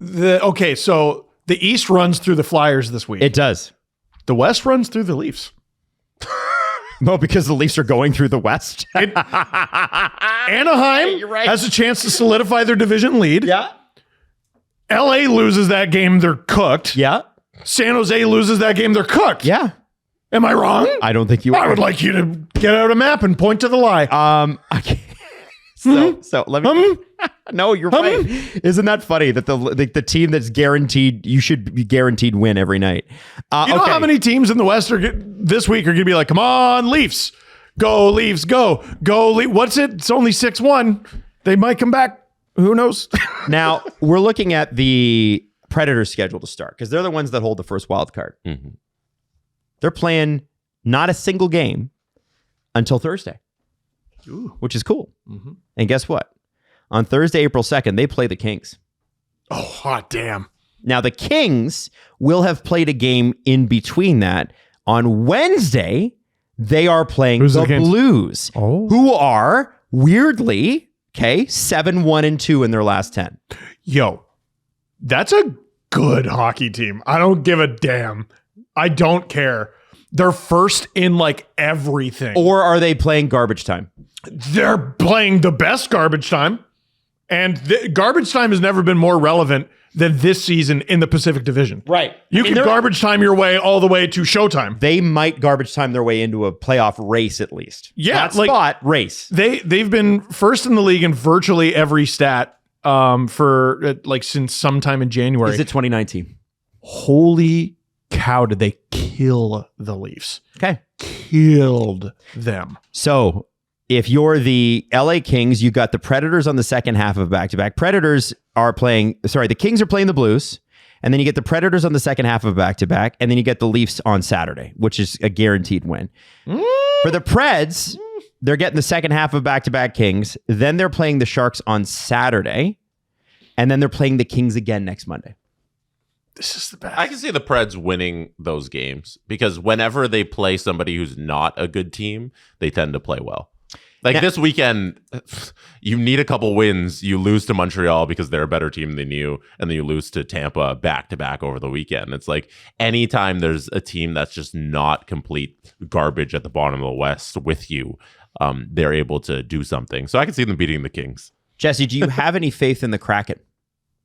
S4: so the East runs through the Flyers this week.
S3: It does.
S4: The West runs through the Leafs.
S3: No, because the Leafs are going through the West.
S4: Anaheim
S3: You're right.
S4: has a chance to solidify their division lead.
S3: Yeah.
S4: LA loses that game, they're cooked.
S3: Yeah.
S4: San Jose loses that game, they're cooked.
S3: Yeah.
S4: Am I wrong?
S3: I don't think you
S4: I
S3: are.
S4: would like you to get out a map and point to the lie.
S3: Okay. So let me. No, you're right. Isn't that funny that the team that's guaranteed, you should be guaranteed win every night?
S4: You know how many teams in the West this week are going to be like, come on, Leafs. Go, Leafs, go. Go, Leafs. What's it? It's only 6-1. They might come back. Who knows?
S3: Now, we're looking at the Predators schedule to start because they're the ones that hold the first wild card.
S2: Mm-hmm.
S3: They're playing not a single game until Thursday, which is cool.
S4: Mm-hmm.
S3: And guess what? On Thursday, April 2nd, they play the Kings.
S4: Oh, hot damn.
S3: Now, the Kings will have played a game in between that. On Wednesday, they are playing
S4: Who's
S3: the
S4: the Kings?
S3: Blues,
S4: Oh.
S3: who are, weirdly, 7-1-2 in their last 10.
S4: Yo, that's a good hockey team. I don't give a damn. I don't care. They're first in like everything.
S3: Or are they playing garbage time?
S4: They're playing the best garbage time. And garbage time has never been more relevant than this season in the Pacific Division.
S3: Right.
S4: You can garbage time your way all the way to showtime.
S3: They might garbage time their way into a playoff race at least.
S4: Yeah,
S3: Not spot race.
S4: They've been first in the league in virtually every stat for since sometime in January.
S3: Is it 2019?
S4: Holy cow, did they kill the Leafs?
S3: Okay.
S4: Killed them.
S3: So if you're the LA Kings, you got the Predators on the second half of back-to-back. The Kings are playing the Blues, and then you get the Predators on the second half of back-to-back, and then you get the Leafs on Saturday, which is a guaranteed win. For the Preds, they're getting the second half of back-to-back Kings, then they're playing the Sharks on Saturday, and then they're playing the Kings again next Monday.
S4: This is the best.
S2: I can see the Preds winning those games because whenever they play somebody who's not a good team, they tend to play well. Like this weekend, you need a couple wins. You lose to Montreal because they're a better team than you, and then you lose to Tampa back-to-back over the weekend. It's like anytime there's a team that's just not complete garbage at the bottom of the West with you, they're able to do something. So I can see them beating the Kings.
S3: Jesse, do you have any faith in the Kraken?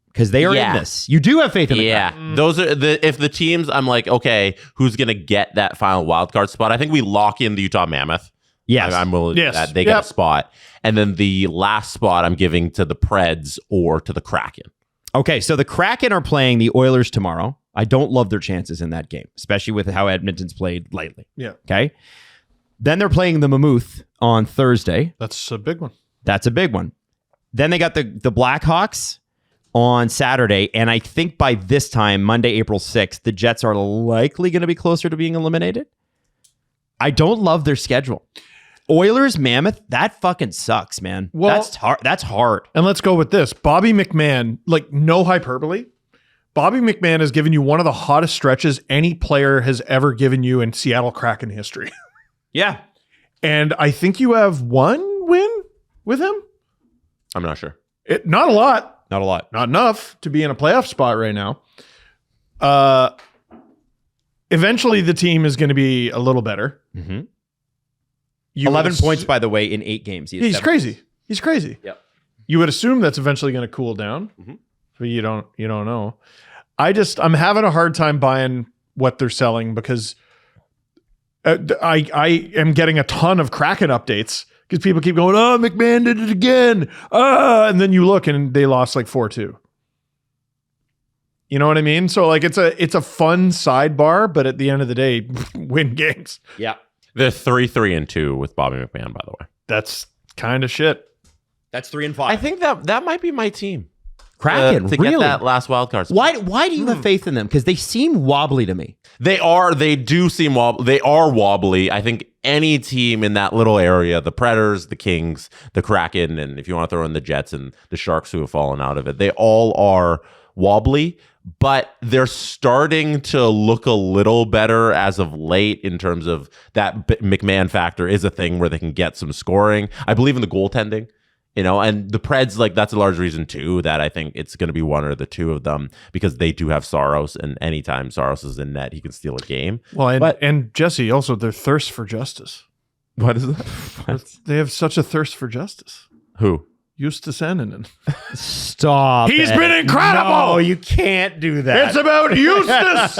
S3: Because they are in this. You do have faith in the Kraken.
S2: Those are if the teams, I'm like, okay, who's going to get that final wildcard spot? I think we lock in the Utah Mammoth.
S3: Yes.
S2: I'm willing that they get a spot. And then the last spot I'm giving to the Preds or to the Kraken.
S3: Okay, so the Kraken are playing the Oilers tomorrow. I don't love their chances in that game, especially with how Edmonton's played lately.
S4: Yeah.
S3: Okay. Then they're playing the Mammoth on Thursday.
S4: That's a big one.
S3: That's a big one. Then they got the Blackhawks on Saturday. And I think by this time, Monday, April 6th, the Jets are likely going to be closer to being eliminated. I don't love their schedule. Oilers, Mammoth, that fucking sucks, man.
S4: Well,
S3: that's hard.
S4: And let's go with this. Bobby McMahon, no hyperbole. Bobby McMahon has given you one of the hottest stretches any player has ever given you in Seattle Kraken history.
S3: Yeah.
S4: And I think you have one win with him.
S2: I'm not sure.
S4: Not a lot.
S3: Not a lot.
S4: Not enough to be in a playoff spot right now. Eventually, the team is going to be a little better.
S3: Mm-hmm. 11 points, by the way, in 8 games.
S4: He's crazy. He's crazy.
S3: Yep.
S4: You would assume that's eventually going to cool down, but you don't know. I'm having a hard time buying what they're selling because I am getting a ton of Kraken updates because people keep going, oh, McMahon did it again. And then you look and they lost 4-2. You know what I mean? So it's a fun sidebar, but at the end of the day, win games.
S3: Yeah.
S2: They're 3-3-2 with Bobby McMahon, by the way.
S4: That's kind of shit.
S3: That's 3-5.
S2: I think that might be my team.
S3: Kraken,
S2: to
S3: really?
S2: get that last wild card spot.
S3: Why do you have faith in them? Because they seem wobbly to me.
S2: They do seem wobbly. They are wobbly. I think any team in that little area, the Predators, the Kings, the Kraken, and if you want to throw in the Jets and the Sharks who have fallen out of it, they all are wobbly, but they're starting to look a little better as of late in terms of that McMahon factor is a thing where they can get some scoring. I believe in the goaltending, and the Preds, that's a large reason too that I think it's going to be one or the two of them because they do have Saros, and anytime Saros is in net, he can steal a game.
S4: Well, and Jesse, also their thirst for justice.
S2: What is that?
S4: They have such a thirst for justice.
S2: Who?
S4: Justus Annunen.
S3: Stop.
S4: He's been incredible.
S3: No, you can't do that.
S4: It's about Eustace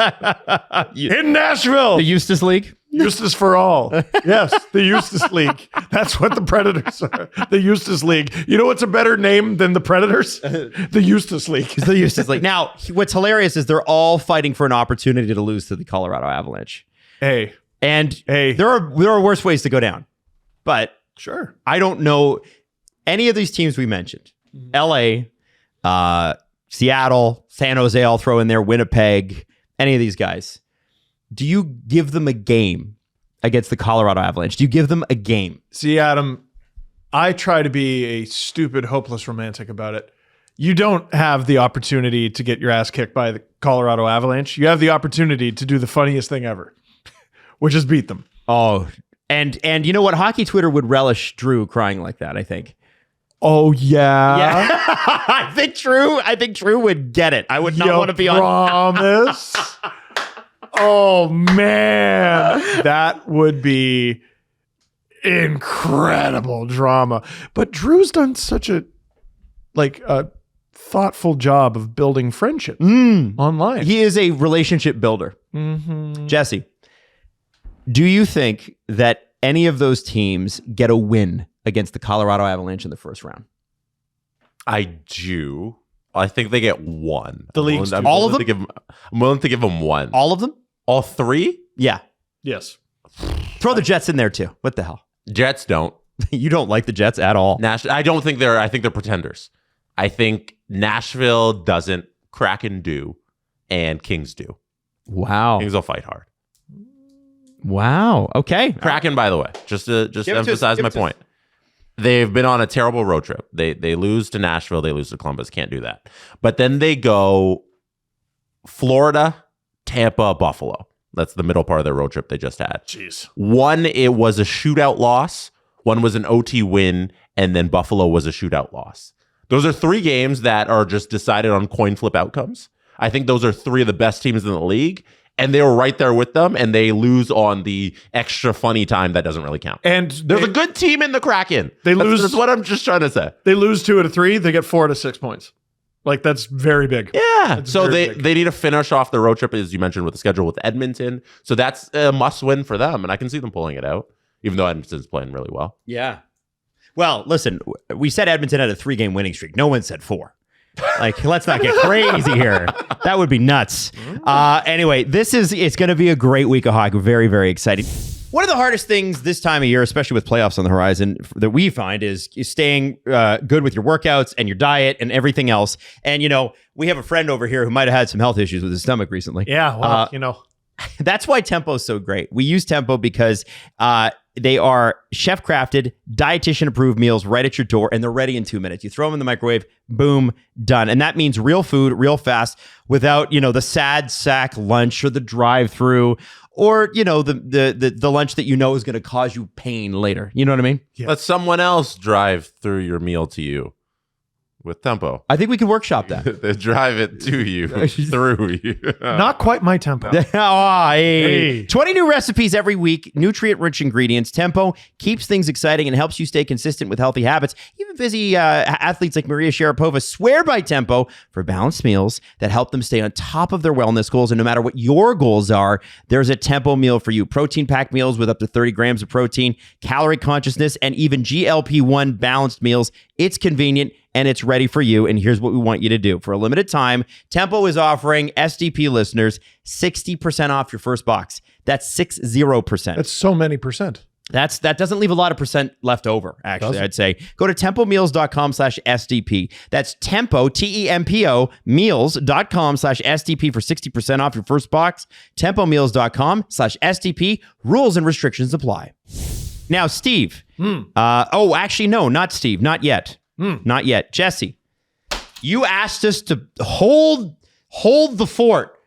S4: in Nashville.
S3: The Eustace League?
S4: Eustace for all. Yes, the Eustace League. That's what the Predators are. The Eustace League. You know what's a better name than the Predators? The Eustace League.
S3: The Eustace League. Now, what's hilarious is they're all fighting for an opportunity to lose to the Colorado Avalanche.
S4: Hey.
S3: There are worse ways to go down. But
S4: sure.
S3: I don't know any of these teams we mentioned. LA, Seattle, San Jose, I'll throw in there, Winnipeg, any of these guys. Do you give them a game against the Colorado Avalanche? Do you give them a game?
S4: See, Adam, I try to be a stupid, hopeless romantic about it. You don't have the opportunity to get your ass kicked by the Colorado Avalanche. You have the opportunity to do the funniest thing ever, which is beat them.
S3: Oh, and you know what? Hockey Twitter would relish Drew crying like that, I think.
S4: Oh, yeah.
S3: I think Drew would get it. I would not want to be on.
S4: Promise? Oh, man. That would be incredible drama. But Drew's done such a thoughtful job of building friendships online.
S3: He is a relationship builder. Jesse, do you think that any of those teams get a win against the Colorado Avalanche in the first round?
S2: I do. I think they get one.
S4: The leagues,
S3: all of them?
S2: I'm willing to give them one.
S3: All of them?
S2: All three?
S3: Yeah.
S4: Yes.
S3: Throw the Jets in there too. What the hell?
S2: Jets don't.
S3: You don't like the Jets at all.
S2: I don't think I think they're pretenders. I think Nashville doesn't. Kraken do, and Kings do.
S3: Wow.
S2: Kings will fight hard.
S3: Wow. Okay.
S2: Kraken, by the way, just to emphasize my point. They've been on a terrible road trip. They lose to Nashville, they lose to Columbus. Can't do that. But then they go Florida, Tampa, Buffalo. That's the middle part of their road trip they just had.
S4: Jeez.
S2: One, it was a shootout loss. One was an OT win, and then Buffalo was a shootout loss. Those are three games that are just decided on coin flip outcomes. I think those are three of the best teams in the league. And they were right there with them, and they lose on the extra funny time that doesn't really count.
S4: And
S2: there's a good team in the Kraken. That's what I'm just trying to say.
S4: They lose 2 out of 3. They get 4 to 6 points. Like, that's very big.
S2: Yeah.
S4: That's
S2: so
S4: very big.
S2: they need to finish off the road trip, as you mentioned, with the schedule with Edmonton. So that's a must win for them, and I can see them pulling it out, even though Edmonton's playing really well.
S3: Yeah. Well, listen, we said Edmonton had a 3-game winning streak. No one said 4. Like, let's not get crazy here. That would be nuts. Anyway, it's going to be a great week of hockey. Very, very exciting. One of the hardest things this time of year, especially with playoffs on the horizon, that we find is staying good with your workouts and your diet and everything else. And, we have a friend over here who might have had some health issues with his stomach recently.
S4: Yeah, well,
S3: That's why Tempo is so great. We use Tempo because they are chef-crafted, dietitian-approved meals right at your door, and they're ready in 2 minutes. You throw them in the microwave, boom, done. And that means real food, real fast, without, the sad sack lunch or the drive-through or, the lunch that is going to cause you pain later. You know what I mean?
S2: Yeah. Let someone else drive through your meal to you. With Tempo.
S3: I think we can workshop that.
S2: They drive it to you, through you.
S4: Not quite my Tempo.
S3: Hey. 20 new recipes every week, nutrient-rich ingredients. Tempo keeps things exciting and helps you stay consistent with healthy habits. Even busy athletes like Maria Sharapova swear by Tempo for balanced meals that help them stay on top of their wellness goals. And no matter what your goals are, there's a Tempo meal for you. Protein-packed meals with up to 30 grams of protein, calorie consciousness, and even GLP-1 balanced meals. It's convenient and it's ready for you. And here's what we want you to do. For a limited time, Tempo is offering SDP listeners 60% off your first box. That's 60%.
S4: That's so many percent.
S3: That doesn't leave a lot of percent left over, actually, I'd say. Go to tempomeals.com/SDP. That's Tempo, TEMPO, meals.com/SDP for 60% off your first box. Tempomeals.com/SDP. Rules and restrictions apply. Now, Steve. Actually, no, not Steve. Not yet. Not yet. Jesse, you asked us to hold the fort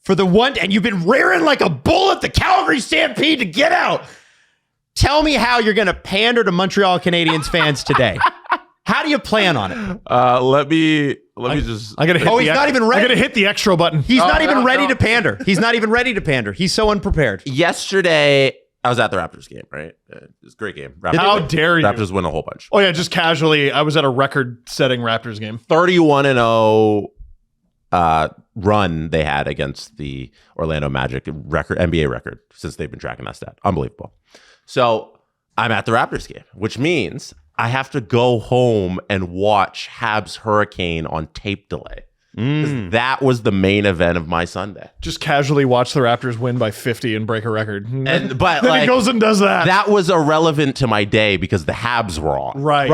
S3: for the one, and you've been rearing like a bull at the Calgary Stampede to get out. Tell me how you're going to pander to Montreal Canadiens fans today. How do you plan on it?
S2: Let me just.
S4: I'm gonna hit
S3: he's not even ready.
S4: I'm gonna hit the extra button.
S3: He's not even ready to pander. He's not even ready to pander. He's so unprepared.
S2: Yesterday, I was at the Raptors game, right? It was a great game.
S4: How dare you?
S2: Raptors win a whole bunch.
S4: Oh, yeah, just casually. I was at a record-setting Raptors game.
S2: 31-0 run they had against the Orlando Magic NBA record since they've been tracking that stat. Unbelievable. So I'm at the Raptors game, which means I have to go home and watch Habs Hurricane on tape delay. That was the main event of my Sunday.
S4: Just casually watch the Raptors win by 50 and break a record.
S2: But
S4: then he goes and does that.
S2: That was irrelevant to my day because the Habs were on.
S4: Right.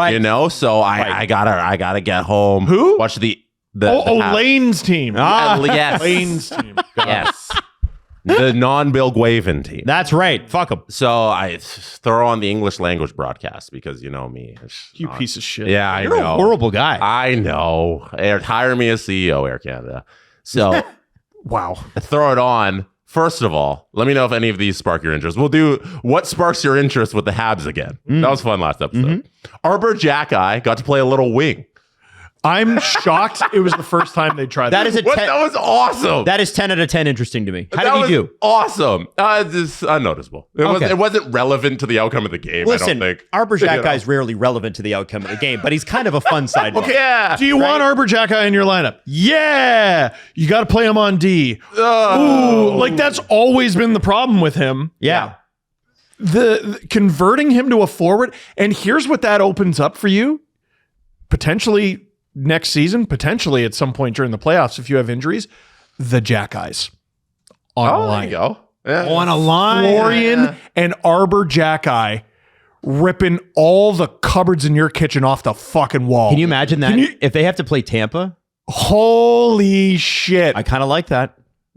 S2: So I gotta get home.
S4: Who?
S2: Watch the
S4: Lane's team.
S2: Yes.
S4: Lane's team.
S2: Yes. The non-Bill Guavin team.
S3: That's right. Fuck him.
S2: So I throw on the English language broadcast because you know me.
S4: You piece of shit.
S2: Yeah, I
S3: You're
S2: know.
S3: a horrible guy.
S2: I know. Hire me as CEO, Air Canada. So
S4: Wow.
S2: I throw it on. First of all, let me know if any of these spark your interest. We'll do what sparks your interest with the Habs again. That was fun last episode. Arbor Jackeye got to play a little wing.
S4: I'm shocked it was the first time they tried
S3: That is a
S2: What?
S3: 10,
S2: That was awesome.
S3: that is 10 out of 10 interesting to me. How
S2: That
S3: did he
S2: was
S3: do?
S2: Awesome. Just unnoticeable.
S3: Okay.
S2: It wasn't relevant to the outcome of the game,
S3: Listen,
S2: I don't think.
S3: Arbor
S2: You know?
S3: Xhekaj is rarely relevant to the outcome of the game, but he's kind of a fun side.
S2: Yeah.
S4: Do you want Arbor Xhekaj in your lineup? Yeah. You got to play him on D. Ooh, like that's always been the problem with him.
S3: Yeah.
S4: The converting him to a forward, and here's what that opens up for you. Potentially next season, potentially at some point during the playoffs, if you have injuries, the Jack Eyes on a
S2: Oh, there
S4: line.
S2: you go. Yeah.
S4: On a line. Florian and Arbor Xhekaj ripping all the cupboards in your kitchen off the fucking wall.
S3: Can you imagine that
S4: Can you-
S3: if they have to play Tampa?
S4: Holy shit.
S3: I kind of like that.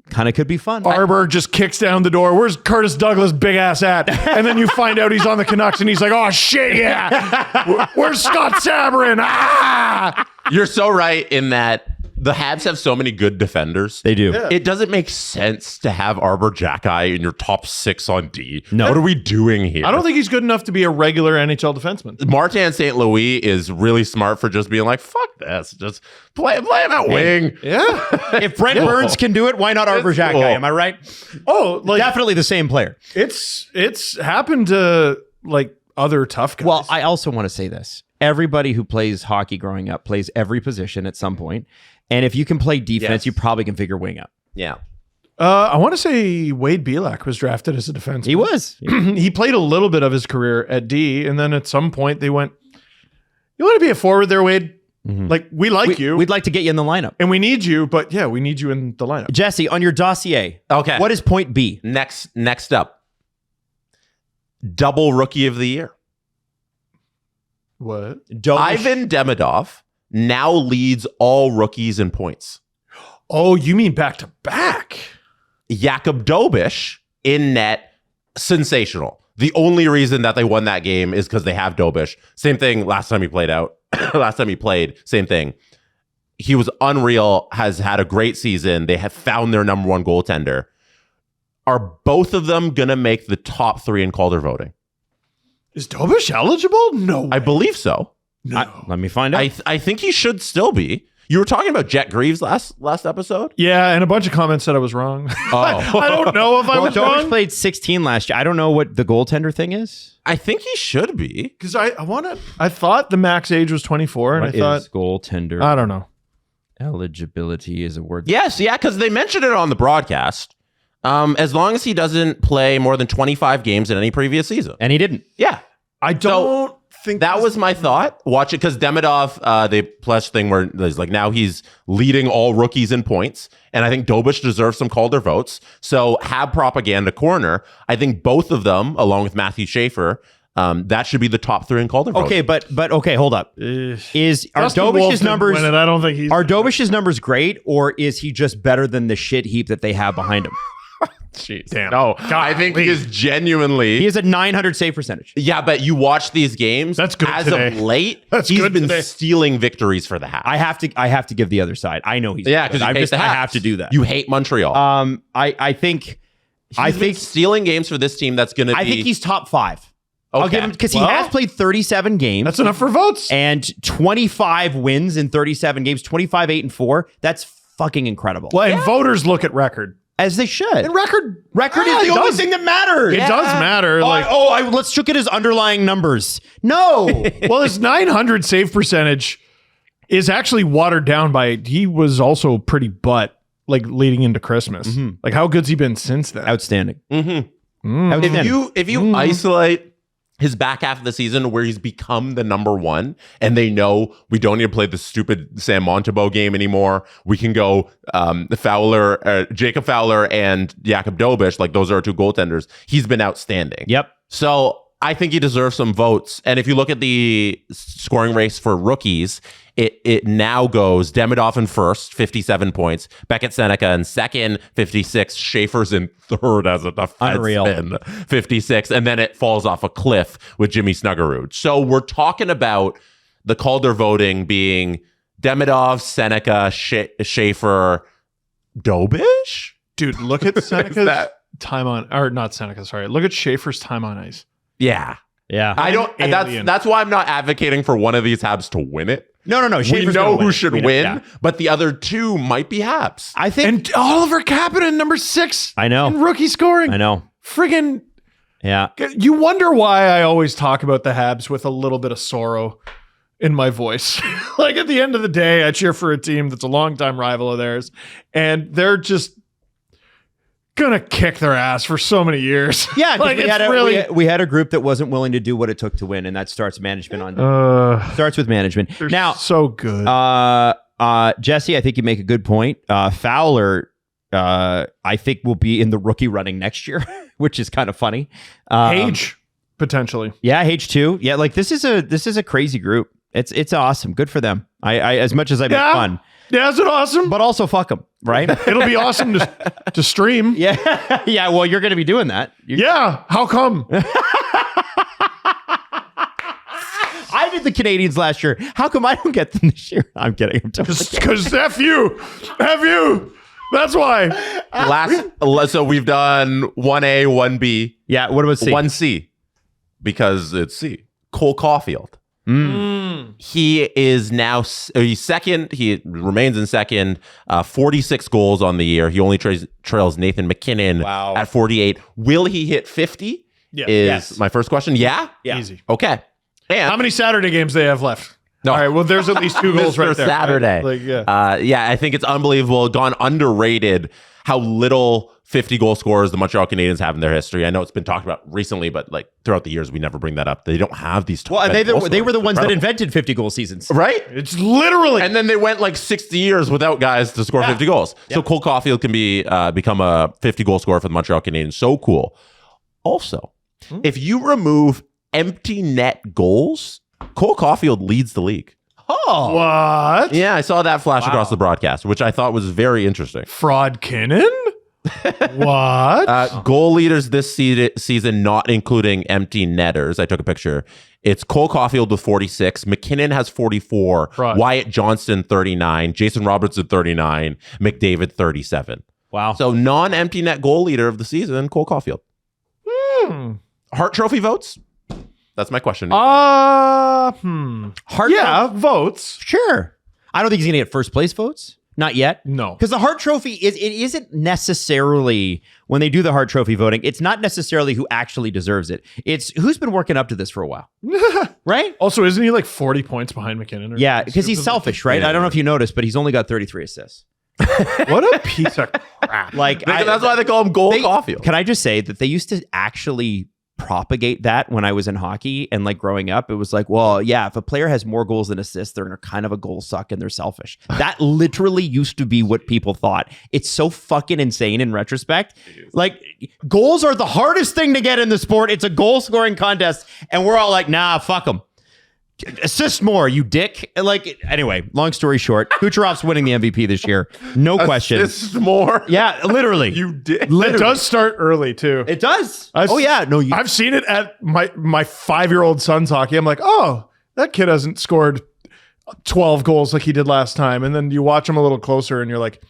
S3: Kind of could be fun.
S4: Arbor just kicks down the door. Where's Curtis Douglas' big ass at? And then you find out he's on the Canucks and he's like, oh shit, yeah. Where's Scott Sabrin? Ah!
S2: You're so right in that the Habs have so many good defenders.
S3: They do.
S2: It doesn't make sense to have Arbor Xhekaj in your top 6 on D.
S3: No.
S2: What are we doing here?
S4: I don't think he's good enough to be a regular NHL defenseman.
S2: Martin St. Louis is really smart for just being like, fuck this. Just play him at wing.
S4: Yeah.
S3: If Brent Burns can do it, why not Arbor Xhekaj?
S2: cool.
S3: Am I right?
S4: Oh, like
S3: Definitely the same player.
S4: it's happened to like other tough guys.
S3: Well, I also want to say this. Everybody who plays hockey growing up plays every position at some point. And if you can play defense,
S2: Yes.
S3: you probably can figure wing up.
S2: Yeah.
S4: I want to say Wade Belak was drafted as a defenseman.
S3: He was.
S4: He played a little bit of his career at D, and then at some point they went, you want to be a forward there, Wade? Like, we like you,
S3: We'd like to get you in the lineup.
S4: and we need you, but yeah, we need you in the lineup.
S3: Jesse, on your dossier,
S2: Okay.
S3: what is point B?
S2: Next up, double rookie of the year.
S4: What?
S3: Dobeš.
S2: Ivan Demidov now leads all rookies in points.
S4: Oh, you mean back to back?
S2: Jakub Dobeš in net, sensational. The only reason that they won that game is because they have Dobeš. Same thing last time he played out. Last time he played, same thing. He was unreal, has had a great season. They have found their number one goaltender. Are both of them going to make the top 3 in Calder voting?
S4: Is Dobeš eligible? No,
S2: I believe so.
S3: Let me find out.
S2: I think he should still be. You were talking about Jet Greaves last episode?
S4: Yeah, and a bunch of comments said I was wrong.
S2: Oh.
S4: I don't know if I
S3: well,
S4: was
S3: Dobeš
S4: wrong.
S3: played 16 last year. I don't know what the goaltender thing is.
S2: I think he should be.
S4: Because I thought the max age was 24, and
S3: What
S4: I thought,
S3: is goaltender
S4: I don't know.
S3: eligibility is a word.
S2: Yes, yeah, because they mentioned it on the broadcast. As long as he doesn't play more than 25 games in any previous season.
S3: And he didn't.
S2: Yeah.
S4: I don't think
S2: That was my thought. Watch it because Demidov, the plus thing where there's like now he's leading all rookies in points, and I think Dobeš deserves some Calder votes. So have propaganda corner. I think both of them, along with Matthew Schaefer, that should be the top 3 in Calder votes.
S3: Okay, but okay, hold up. Are
S4: Dustin Wolf
S3: Dobeš's
S4: didn't
S3: numbers
S4: win it. I don't think he's
S3: are Dobeš's numbers great, or is he just better than the shit heap that they have behind him?
S2: Jeez.
S4: Damn.
S2: No, I think he is genuinely.
S3: He has a 900 save percentage.
S2: Yeah, but you watch these games.
S4: That's good
S2: As
S4: today.
S2: of late,
S4: That's
S2: he's
S4: good
S2: been
S4: today.
S2: stealing victories for the Habs.
S3: I have to give the other side. I know he's
S2: Yeah, because
S3: I have to do that.
S2: You hate Montreal.
S3: I think
S2: He's been stealing games for this team. That's going to be.
S3: I think he's top 5. I'll
S2: Okay.
S3: give him because
S4: Well,
S3: he has played 37 games.
S4: That's enough for votes.
S3: And 25 wins in 37 games, 25, 8-4. That's fucking incredible.
S4: Well, and voters look at record.
S3: As they should.
S4: And record
S3: Is the only thing that matters.
S4: It does matter.
S3: Let's look at his underlying numbers. No.
S4: Well, his 900 save percentage is actually watered down by he was also pretty butt like leading into Christmas. Like how good's he been since then?
S3: Outstanding.
S2: Mm-hmm.
S3: Outstanding.
S2: If you isolate his back half of the season where he's become the number 1 and they know we don't need to play the stupid Sam Montembeault game anymore. We can go Jacob Fowler and Jakub Dobeš. Like those are our 2 goaltenders. He's been outstanding.
S3: Yep.
S2: So I think he deserves some votes. And if you look at the scoring race for rookies, it now goes Demidov in first, 57 points. Beckett Seneca in second, 56. Schaefer's in third as a defenseman, 56. And then it falls off a cliff with Jimmy Snuggerud. So we're talking about the Calder voting being Demidov, Seneca, Schaefer, Dobeš?
S4: Dude, look at Seneca's time on, or not Seneca, sorry. Look at Schaefer's time on ice.
S2: Yeah.
S3: Yeah.
S2: I don't.
S4: Alien.
S2: That's why I'm not advocating for one of these Habs to win it.
S3: No.
S2: We
S3: Schaefer's
S2: know
S3: gonna
S2: who
S3: win.
S2: should
S3: We know-
S2: win,
S3: yeah.
S2: but the other two might be Habs.
S3: I think.
S4: And Oliver Kapanen, number 6.
S3: I know.
S4: In rookie scoring.
S3: I know.
S4: Friggin'.
S3: Yeah.
S4: You wonder why I always talk about the Habs with a little bit of sorrow in my voice. Like at the end of the day, I cheer for a team that's a longtime rival of theirs, and they're just gonna kick their ass for so many years.
S3: Yeah, 'cause
S4: like
S3: we had a group that wasn't willing to do what it took to win, and that starts management starts with management.
S4: they're
S3: Now,
S4: so good.
S3: Jesse, I think you make a good point. Fowler, I think will be in the rookie running next year, which is kind of funny.
S4: Hage, potentially.
S3: Yeah, H2. Yeah, like this is a crazy group. It's awesome. Good for them. I as much as I make fun,
S4: Yeah, is it awesome?
S3: but also fuck them, right?
S4: It'll be awesome to stream.
S3: Yeah, yeah. Well, you're going to be doing that.
S4: Yeah, how come?
S3: I did the Canadians last year. How come I don't get them this year? I'm kidding. I'm totally kidding.
S4: Because F you. That's why.
S2: So we've done 1A, 1B,
S3: Yeah. What about C?
S2: 1C, because it's C. Cole Caulfield. He is now he's second. He remains in second. 46 goals on the year. He only trails Nathan McKinnon at 48. Will he hit 50?
S4: Yeah.
S3: Yes.
S2: My first question. Yeah.
S4: Easy.
S2: Okay. And
S4: How many Saturday games they have left?
S2: No.
S4: All right, well, there's at least 2 goals
S2: Mr.
S4: right there.
S2: Saturday.
S4: Like, yeah.
S2: Yeah, I think it's unbelievable. Gone underrated how little 50 goal scorers the Montreal Canadiens have in their history. I know it's been talked about recently, but like throughout the years, we never bring that up. They don't have these.
S3: Well, they were the ones that
S2: Incredible.
S3: invented 50 goal seasons.
S2: Right?
S4: It's literally.
S2: And then they went like 60 years without guys to score 50 goals. So Cole Caulfield can become a 50 goal scorer for the Montreal Canadiens. So cool. Also, if you remove empty net goals, Cole Caulfield leads the league.
S3: Oh,
S4: What?
S2: Yeah, I saw that flash across the broadcast, which I thought was very interesting.
S4: Fraudkinnon? What?
S2: Goal leaders this season, not including empty netters. I took a picture. It's Cole Caulfield with 46. McKinnon has 44.
S4: Fraud.
S2: Wyatt Johnston, 39. Jason Robertson, 39. McDavid, 37.
S3: wow.
S2: So non-empty net goal leader of the season, Cole Caulfield. Hart Trophy votes? That's my question.
S3: Hart
S4: Yeah, votes.
S3: Sure. I don't think he's going to get first place votes. Not yet.
S4: No.
S3: Because the Hart Trophy it isn't necessarily, when they do the Hart Trophy voting, it's not necessarily who actually deserves it. It's who's been working up to this for a while. Right?
S4: Also, isn't he like 40 points behind McKinnon?
S3: Yeah, because he's selfish, right?
S2: Yeah.
S3: I don't know if you noticed, but he's only got 33 assists.
S4: What a piece of crap.
S3: Like
S2: That's why they call him Cole Caulfield.
S3: Can I just say that they used to actually propagate that when I was in hockey and like growing up? It was like, well, yeah, if a player has more goals than assists, they're kind of a goal suck and they're selfish. That literally used to be what people thought. It's so fucking insane in retrospect. Like, goals are the hardest thing to get in the sport. It's a goal scoring contest, and we're all like, nah, fuck them. Assist more, you dick. Like, anyway, long story short, Kucherov's winning the MVP this year. No question.
S2: Assist more.
S3: Yeah, literally.
S2: You did.
S4: It does start early, too.
S3: It does.
S4: I've-
S3: Oh, yeah. No,
S4: I've seen it at my 5-year-old son's hockey. I'm like, oh, that kid hasn't scored 12 goals like he did last time. And then you watch him a little closer and you're like,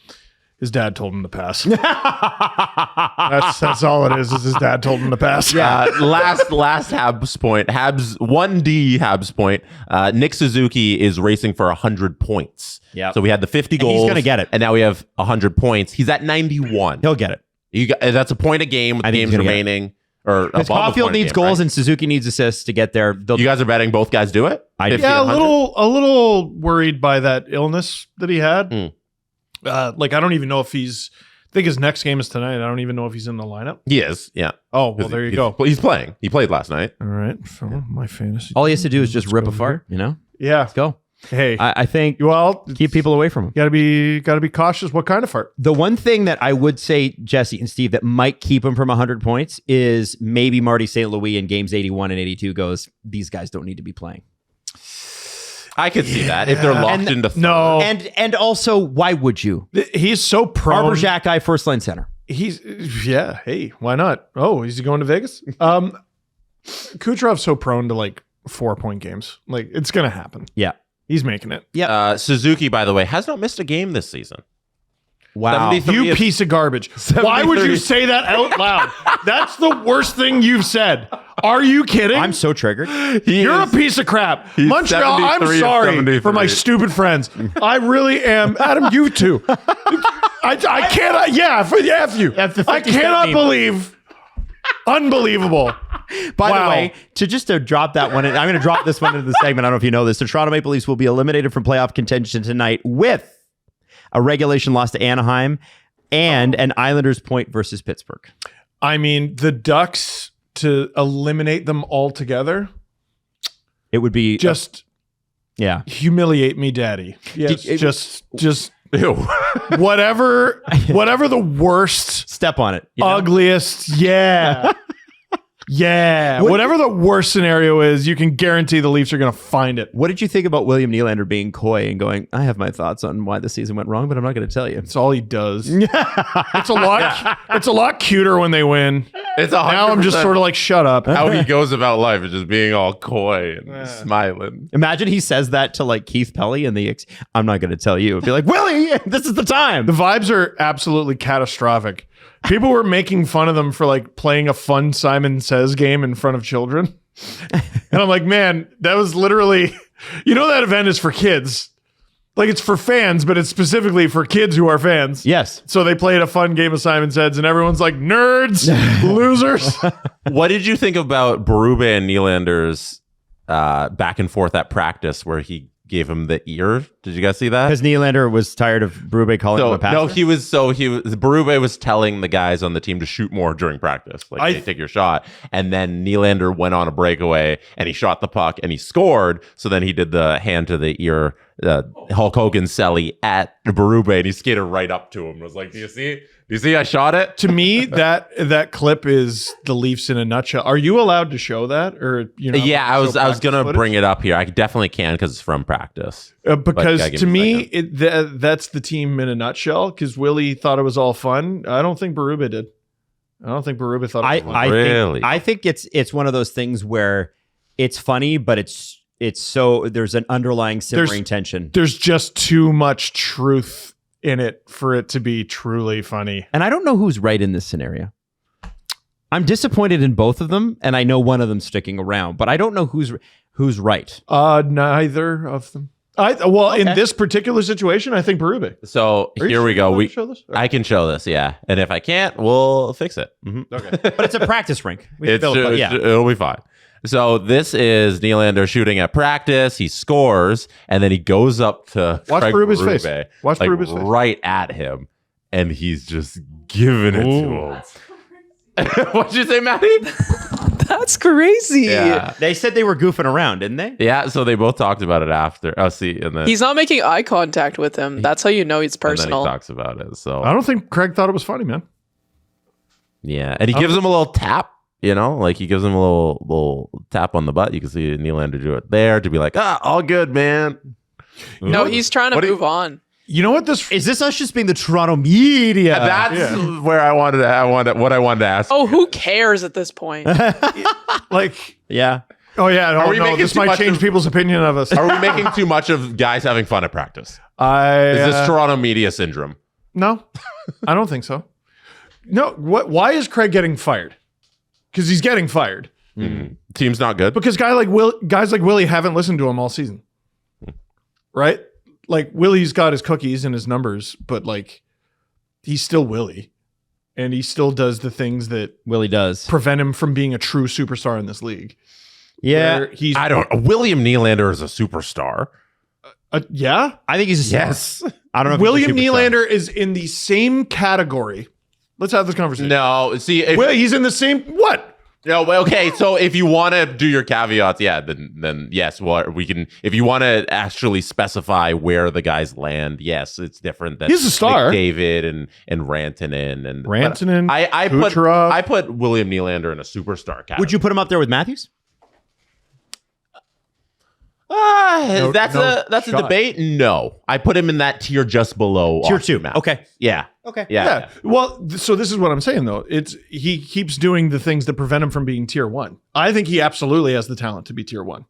S4: his dad told him to pass. That's all it is his dad told him to pass.
S2: Last Habs point. Habs 1D Habs point. Nick Suzuki is racing for 100 points.
S3: Yeah.
S2: So we had the 50 goals.
S3: he's gonna get it.
S2: And now we have 100 points. He's at 91.
S3: he'll get it.
S2: That's a point a game with
S3: I think
S2: games
S3: he's gonna get
S2: remaining. Or
S3: Because
S2: above a
S3: Caulfield
S2: point a
S3: needs
S2: game,
S3: goals
S2: right?
S3: and Suzuki needs assists to get there.
S2: You guys are betting both guys do it?
S3: I do.
S2: 50
S4: Yeah,
S2: and
S4: a
S2: 100?
S4: little worried by that illness that he had. Like, I don't even know if he's. I think his next game is tonight. I don't even know if he's in the lineup.
S2: He is, yeah.
S4: Oh, well, there you go.
S2: He's playing. He played last night.
S4: All right, so my fantasy.
S3: All he has to do is just rip apart, you know?
S4: Yeah.
S3: Let's go.
S4: Hey.
S3: I think
S4: Well,
S3: keep people away from him.
S4: gotta be cautious. What kind of fart?
S3: The one thing that I would say, Jesse and Steve, that might keep him from 100 points is maybe Marty St. Louis in games 81 and 82 goes, these guys don't need to be playing.
S2: I could see that if they're locked into third.
S4: No,
S3: And also, why would you?
S4: he's so prone.
S3: Barber Xhekaj, first line center.
S4: Hey, why not? Oh, is he going to Vegas? Kucherov's so prone to like 4-point games. Like, it's gonna happen.
S3: Yeah.
S4: He's making it.
S3: Yeah.
S2: Suzuki, by the way, has not missed a game this season.
S3: Wow.
S2: 73
S4: You piece of garbage. Why would you say that out loud? That's the worst thing you've said. Are you kidding?
S3: I'm so triggered.
S4: You're a piece of crap. Montreal, I'm
S2: 73 of
S4: sorry
S2: 73.
S4: for my stupid friends. I really am. Adam, you too. I cannot. Yeah, F you.
S3: That's the
S4: I
S3: 50 cent
S4: cannot
S3: meme.
S4: believe. Unbelievable.
S3: By
S4: Wow.
S3: the way, to drop that one, I'm going to drop this one into the segment. I don't know if you know this. The Toronto Maple Leafs will be eliminated from playoff contention tonight with a regulation loss to Anaheim and an Islanders point versus Pittsburgh.
S4: I mean, the Ducks to eliminate them altogether,
S3: It would be
S4: just
S3: yeah.
S4: humiliate me, daddy. Yes, just
S2: Ew.
S4: whatever the worst,
S3: Step on it. you know?
S4: ugliest, yeah. Yeah. Whatever the worst scenario is, you can guarantee the Leafs are going to find it.
S3: What did you think about William Nylander being coy and going, I have my thoughts on why the season went wrong, but I'm not going to tell you.
S4: That's all he does. It's a lot cuter when they win.
S2: It's
S4: Now I'm just sort of like, shut up.
S2: how he goes about life is just being all coy and smiling.
S3: Imagine he says that to like Keith Pelly and I'm not going to tell you. It'd be like, Willie, this is the time.
S4: The vibes are absolutely catastrophic. People were making fun of them for like playing a fun Simon Says game in front of children. And I'm like, man, that was literally, that event is for kids. Like it's for fans, but it's specifically for kids who are fans.
S3: Yes.
S4: So they played a fun game of Simon Says and everyone's like, nerds, losers.
S2: What did you think about Berube and Nylander's back and forth at practice where he gave him the ear? Did you guys see that?
S3: Because Nylander was tired of Berube calling him a passer.
S2: No, Berube was telling the guys on the team to shoot more during practice. Like, hey, take your shot. And then Nylander went on a breakaway and he shot the puck and he scored. So then he did the hand to the ear, Hulk Hogan celly at Berube, and he skated right up to him. Was like, do you see I shot it?
S4: To me, that clip is the Leafs in a nutshell. Are you allowed to show that? Or
S2: Yeah, I was gonna bring it up here. I definitely can because it's from practice.
S4: Because to me, that's the team in a nutshell. Because Willie thought it was all fun. I don't think Berube did. I don't think Berube thought it was fun.
S2: Really?
S3: I think it's one of those things where it's funny, but it's so there's an underlying simmering tension.
S4: There's just too much truth in it for it to be truly funny.
S3: And I don't know who's right in this scenario. I'm disappointed in both of them, and I know one of them's sticking around, but I don't know who's right.
S4: Neither of them. In this particular situation, I think Berube.
S2: So here we go.
S4: Show this?
S2: I can show this, yeah. And if I can't, we'll fix it.
S4: Okay.
S3: But it's a practice rink.
S2: It'll be fine. So this is Nylander shooting at practice. He scores, and then he goes up to
S4: Watch
S2: Craig
S4: Berube's
S2: Berube,
S4: face. Watch Berube's face.
S2: right at him, and he's just giving it to him. What'd you say, Maddie?
S1: That's crazy.
S2: Yeah.
S3: They said they were goofing around, didn't they?
S2: Yeah, so they both talked about it after. Oh, see, and then
S1: He's not making eye contact with him. That's how you know he's
S2: and then
S1: personal.
S2: he talks about it. So
S4: I don't think Craig thought it was funny, man.
S2: yeah, and he gives him a little tap. Like he gives him a little tap on the butt. You can see Nylander do it there to be like, all good, man.
S1: No, he's trying to move on.
S4: You know what this
S3: Is this us just being the Toronto media?
S2: That's where I wanted to ask.
S1: Oh, who cares at this point?
S4: like?
S3: Yeah.
S4: Oh yeah,
S2: Are we making
S4: this
S2: too
S4: might
S2: much
S4: change
S2: of-
S4: people's opinion of us.
S2: Are we making too much of guys having fun at practice? Is this Toronto media syndrome?
S4: No, I don't think so. No, why is Craig getting fired? Because he's getting fired.
S2: Team's not good.
S4: Because guys like Willie haven't listened to him all season, right? Like Willie's got his cookies and his numbers, but like he's still Willie, and he still does the things that
S3: Willie does.
S4: prevent him from being a true superstar in this league.
S3: Yeah.
S4: Where he's
S2: William Nylander is a superstar.
S4: yeah.
S3: I think he's a
S2: Yes.
S3: I don't know if
S4: William
S3: he's a superstar.
S4: Nylander is in the same category. Let's have this conversation.
S2: No. See, if,
S4: Well, he's in the same what?
S2: no. Well, okay. So if you want to do your caveats, yeah, then yes. Well, we can. If you want to actually specify where the guys land, yes, it's different than
S4: He's a star.
S2: David and Rantanen and
S4: Rantanen,
S2: but
S4: Kucherov.
S2: I put William Nylander in a superstar category.
S3: Would you put him up there with Matthews?
S2: That's a
S4: shot.
S2: debate. No, I put him in that tier just below
S3: Tier
S2: Austin
S3: 2.
S2: Matthews.
S3: Okay.
S2: Yeah.
S3: Okay.
S2: Yeah.
S4: Well, so this is what I'm saying though. He keeps doing the things that prevent him from being tier 1. I think he absolutely has the talent to be tier 1.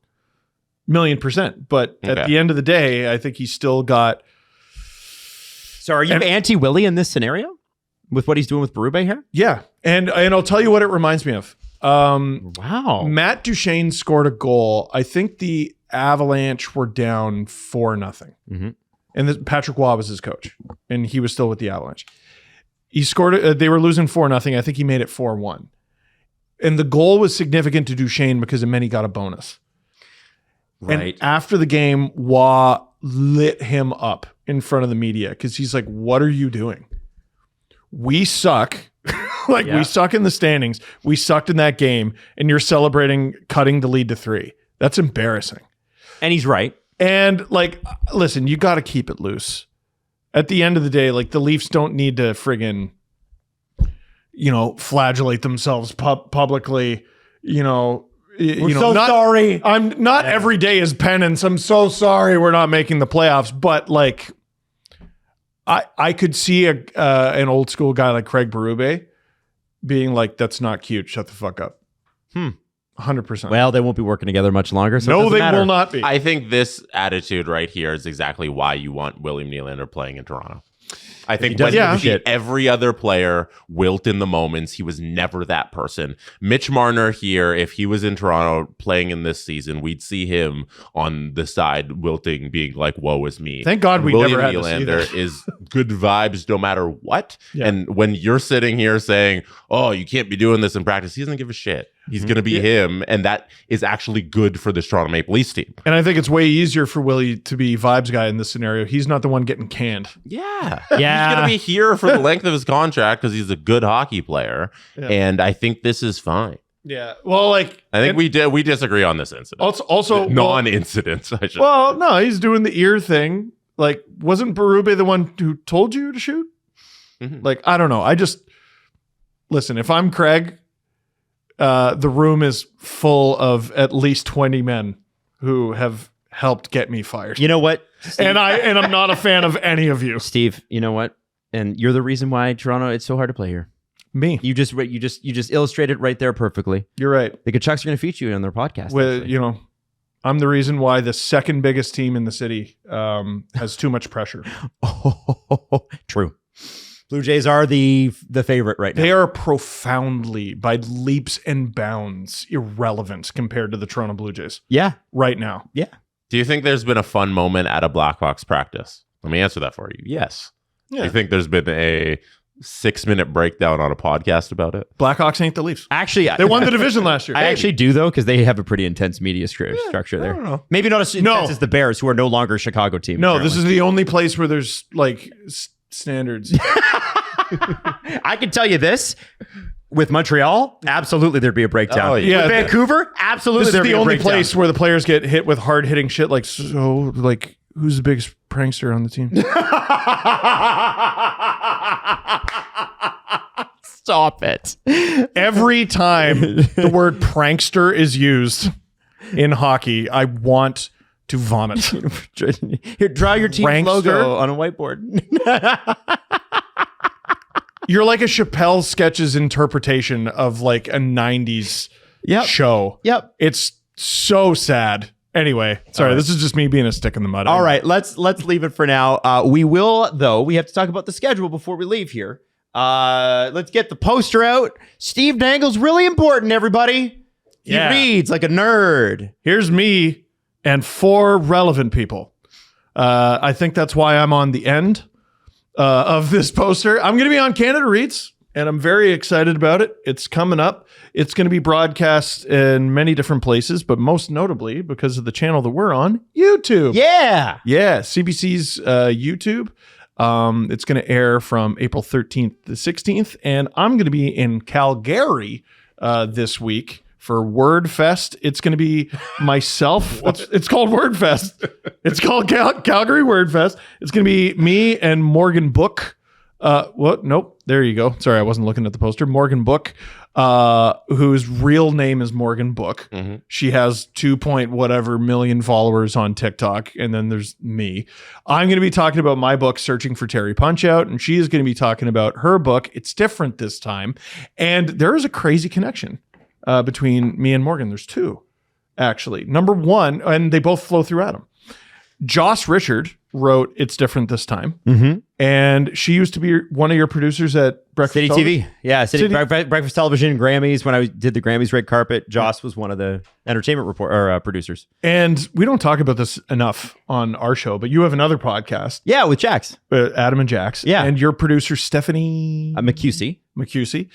S4: 1,000,000%. But at
S2: Okay.
S4: the end of the day, I think he's still got
S3: So are you anti-Willie in this scenario with what he's doing with Berube here?
S4: Yeah. And I'll tell you what it reminds me of.
S3: Wow.
S4: Matt Duchene scored a goal. I think the Avalanche were down 4-0.
S3: Mm-hmm.
S4: And Patrick Waugh was his coach, and he was still with the Avalanche. He scored. They were losing 4-0. I think he made it 4-1. And the goal was significant to Duchene because it meant he got a bonus.
S3: Right.
S4: And after the game, Waugh lit him up in front of the media because he's like, "What are you doing? We suck." We suck in the standings. We sucked in that game, and you're celebrating cutting the lead to 3. That's embarrassing.
S3: And he's right.
S4: And listen, you got to keep it loose. At the end of the day, the Leafs don't need to friggin', flagellate themselves publicly.
S3: We're so sorry.
S4: I'm not every day is penance. I'm so sorry we're not making the playoffs. But I could see an old school guy like Craig Berube being like, "That's not cute. Shut the fuck up." 100%.
S3: Well, they won't be working together much longer. So
S4: no, they
S3: matter.
S4: will not be.
S2: I think this attitude right here is exactly why you want William Nylander playing in Toronto. I think when you see every other player wilt in the moments, he was never that person. Mitch Marner here, if he was in Toronto playing in this season, we'd see him on the side wilting, being like, "Woe is me."
S4: Thank God we
S2: William
S4: never had
S2: Nylander
S4: to see that.
S2: is good vibes no matter what.
S4: Yeah.
S2: And when you're sitting here saying, "Oh, you can't be doing this in practice," he doesn't give a shit. He's going to be him, and that is actually good for the Toronto Maple Leafs team.
S4: And I think it's way easier for Willie to be vibes guy in this scenario. He's not the one getting canned.
S2: Yeah. He's going to be here for the length of his contract because he's a good hockey player. Yeah. And I think this is fine.
S4: Yeah. Well,
S2: I think we disagree on this incident.
S4: Also
S2: non-incidents, I should.
S4: Well, no, he's doing the ear thing. Wasn't Berube the one who told you to shoot? Mm-hmm. I don't know. Listen, if I'm Craig, the room is full of at least 20 men who have helped get me fired.
S3: You know what, Steve?
S4: And I'm not a fan of any of you,
S3: Steve. You know what? And you're the reason why Toronto, it's so hard to play here.
S4: Me.
S3: You just illustrated right there perfectly.
S4: You're right.
S3: The Kachucks are going to feature you on their podcast.
S4: Well, I'm the reason why the second biggest team in the city has too much pressure.
S3: True. Blue Jays are the favorite right now.
S4: They are profoundly, by leaps and bounds, irrelevant compared to the Toronto Blue Jays.
S3: Yeah.
S4: Right now.
S3: Yeah.
S2: Do you think there's been a fun moment at a Blackhawks practice? Let me answer that for you. Yes. Yeah. Do you think there's been a 6-minute breakdown on a podcast about it?
S4: Blackhawks ain't the Leafs.
S3: Actually,
S4: they won the division last year.
S3: I actually do, though, because they have a pretty intense media structure there.
S2: I don't know.
S3: Maybe not as intense as the Bears, who are no longer a Chicago team.
S4: No,
S3: apparently.
S4: This is the only place where there's standards.
S3: I can tell you this. With Montreal, absolutely there'd be a breakdown.
S2: Oh, yeah.
S3: With Vancouver, absolutely
S4: this is
S3: there'd be
S4: the
S3: a
S4: only
S3: breakdown.
S4: place where the players get hit with hard hitting shit. Who's the biggest prankster on the team?
S3: Stop it.
S4: Every time the word prankster is used in hockey, I want to vomit.
S3: Here, draw your team's
S4: Prankster.
S3: logo on a whiteboard.
S4: You're like a Chappelle Sketches interpretation of a 90s show.
S3: Yep.
S4: It's so sad. Anyway, sorry, This is just me being a stick in the mud.
S3: All right, let's leave it for now. We will, though, we have to talk about the schedule before we leave here. Let's get the poster out. Steve Dangle's really important, everybody. He reads like a nerd.
S4: Here's me and 4 relevant people. I think that's why I'm on the end of this poster. I'm going to be on Canada Reads, and I'm very excited about it. It's coming up. It's going to be broadcast in many different places, but most notably because of the channel that we're on, YouTube.
S3: Yeah.
S4: Yeah, CBC's YouTube. It's going to air from April 13th to 16th, and I'm going to be in Calgary this week for WordFest. It's going to be myself. It's called WordFest. It's called Calgary WordFest. It's going to be me and Morgan Book. What? Nope. There you go. Sorry, I wasn't looking at the poster. Morgan Book, whose real name is Morgan Book. Mm-hmm. She has 2 million followers on TikTok. And then there's me. I'm going to be talking about my book, Searching for Terry Punch-Out. And she is going to be talking about her book. It's different this time. And there is a crazy connection between me and Morgan. There's 2, actually. Number 1, and they both flow through Adam. Joss Richard wrote It's Different This Time.
S3: Mm-hmm.
S4: And she used to be one of your producers at Breakfast
S3: City
S4: Television?
S3: TV. Yeah, City.
S4: City-
S3: Breakfast Television, Grammys. When I did the Grammys red carpet, Joss was one of the entertainment producers.
S4: And we don't talk about this enough on our show, but you have another podcast,
S3: Yeah, with Jax.
S4: Adam and Jax.
S3: Yeah.
S4: And your producer, Stephanie
S3: McCusey.
S4: McCusey,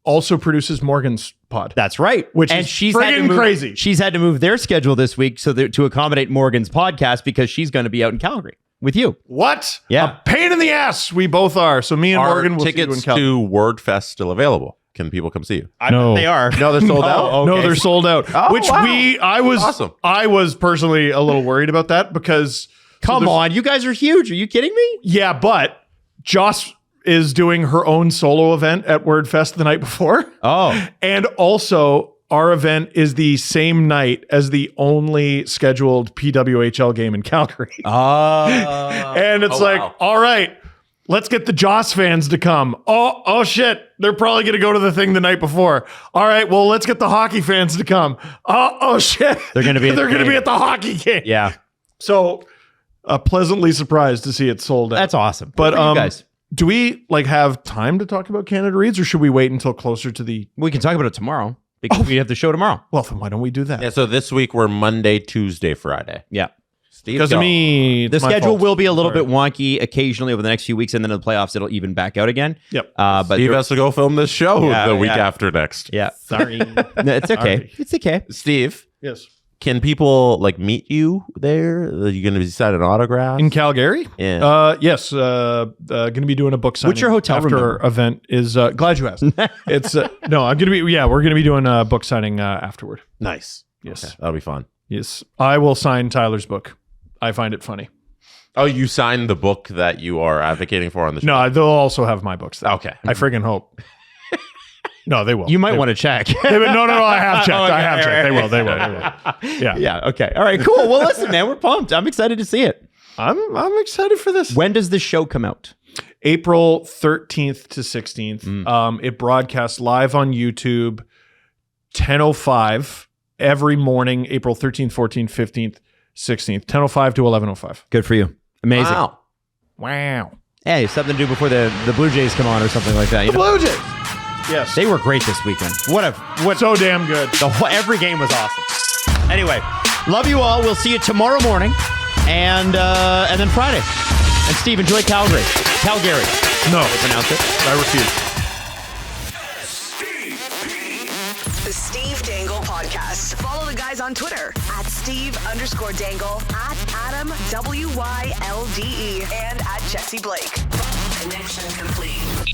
S4: also produces Morgan's pod.
S3: That's right.
S4: Which
S3: and
S4: is
S3: she's had to
S4: friggin'
S3: move,
S4: crazy.
S3: She's had to move their schedule this week to accommodate Morgan's podcast because she's going to be out in Calgary with you.
S4: What?
S3: Yeah.
S4: A pain in the ass. We both are. So me and
S2: Are
S4: Morgan will see you in
S2: tickets
S4: Calgary.
S2: to WordFest still available? Can people come see you?
S4: No.
S3: They are.
S2: No, they're sold out.
S3: Oh,
S4: No,
S3: okay.
S4: they're sold out.
S2: Oh,
S4: Which
S2: wow.
S4: I
S2: Awesome.
S4: was personally a little worried about that because
S3: Come on, you guys are huge. Are you kidding me?
S4: yeah, but Joss is doing her own solo event at WordFest the night before.
S3: Oh,
S4: And also, our event is the same night as the only scheduled PWHL game in Calgary. And it's
S2: Oh,
S4: like,
S2: wow.
S4: all right, let's get the Joss fans to come. Oh shit. They're probably going to go to the thing the night before. All right, well, let's get the hockey fans to come. Oh shit.
S3: They're gonna be at
S4: They're
S3: the
S4: going to
S3: game.
S4: be at the hockey game.
S3: yeah.
S4: So, pleasantly surprised to see it sold out.
S3: That's awesome.
S4: But
S3: Good for you guys,
S4: do we have time to talk about Canada Reads, or should we wait until closer to the?
S3: we can talk about it tomorrow because we have the show tomorrow.
S4: Well, then why don't we do that?
S2: Yeah, so this week we're Monday, Tuesday, Friday.
S3: Yeah.
S2: Steve,
S4: Because of
S2: go.
S4: me,
S3: The
S4: it's my
S3: schedule
S4: fault.
S3: will be a little
S4: Sorry.
S3: bit wonky occasionally over the next few weeks, and then in the playoffs it'll even back out again.
S4: Yep.
S3: But
S2: Steve has to go film this show
S3: Yeah,
S2: the week
S3: yeah.
S2: after next.
S3: yeah,
S4: Sorry.
S3: no, it's okay.
S4: Sorry.
S3: It's okay.
S2: Steve,
S4: Yes.
S2: can people meet you there? Are you going to be signing autographs?
S4: In Calgary?
S2: Yeah.
S4: Yes. Going to be doing a book signing.
S3: What's your hotel room
S4: after
S3: number?
S4: our event is? Glad you asked. It's no. I'm going to be. Yeah, we're going to be doing a book signing afterward.
S2: Nice.
S4: Yes.
S2: Okay, that'll be fun.
S4: Yes. I will sign Tyler's book. I find it funny.
S2: Oh, you signed the book that you are advocating for on the show?
S4: No, they'll also have my books. There.
S2: Okay.
S4: I friggin' hope. No, they will.
S3: You might
S4: They-
S3: want to check.
S4: They will. No. I have checked.
S3: Okay,
S4: I have
S3: all
S4: checked.
S3: right.
S4: They will. They will. Yeah.
S3: yeah. Okay. All right. Cool. Well, listen, man, we're pumped. I'm excited to see it.
S4: I'm excited for this.
S3: When does the show come out?
S4: April 13th to 16th. It broadcasts live on YouTube, 10:05 every morning, April 13th, 14th, 15th, 16th, 10:05 to 11:05.
S3: Good for you. Amazing.
S2: Wow.
S4: Wow.
S3: Hey, something to do before the Blue Jays come on or something like that. You know?
S4: Blue Jays. Yes.
S3: They were great this weekend. What
S4: so damn good.
S3: every game was awesome. Anyway, love you all. We'll see you tomorrow morning and then Friday. And Steve, enjoy Calgary.
S4: No.
S3: Pronounce it.
S4: I refuse.
S1: The Steve Dangle Podcast. Follow the guys on Twitter at Steve_Dangle, at Adam WYLDE, and at Jesse Blake. Connection complete.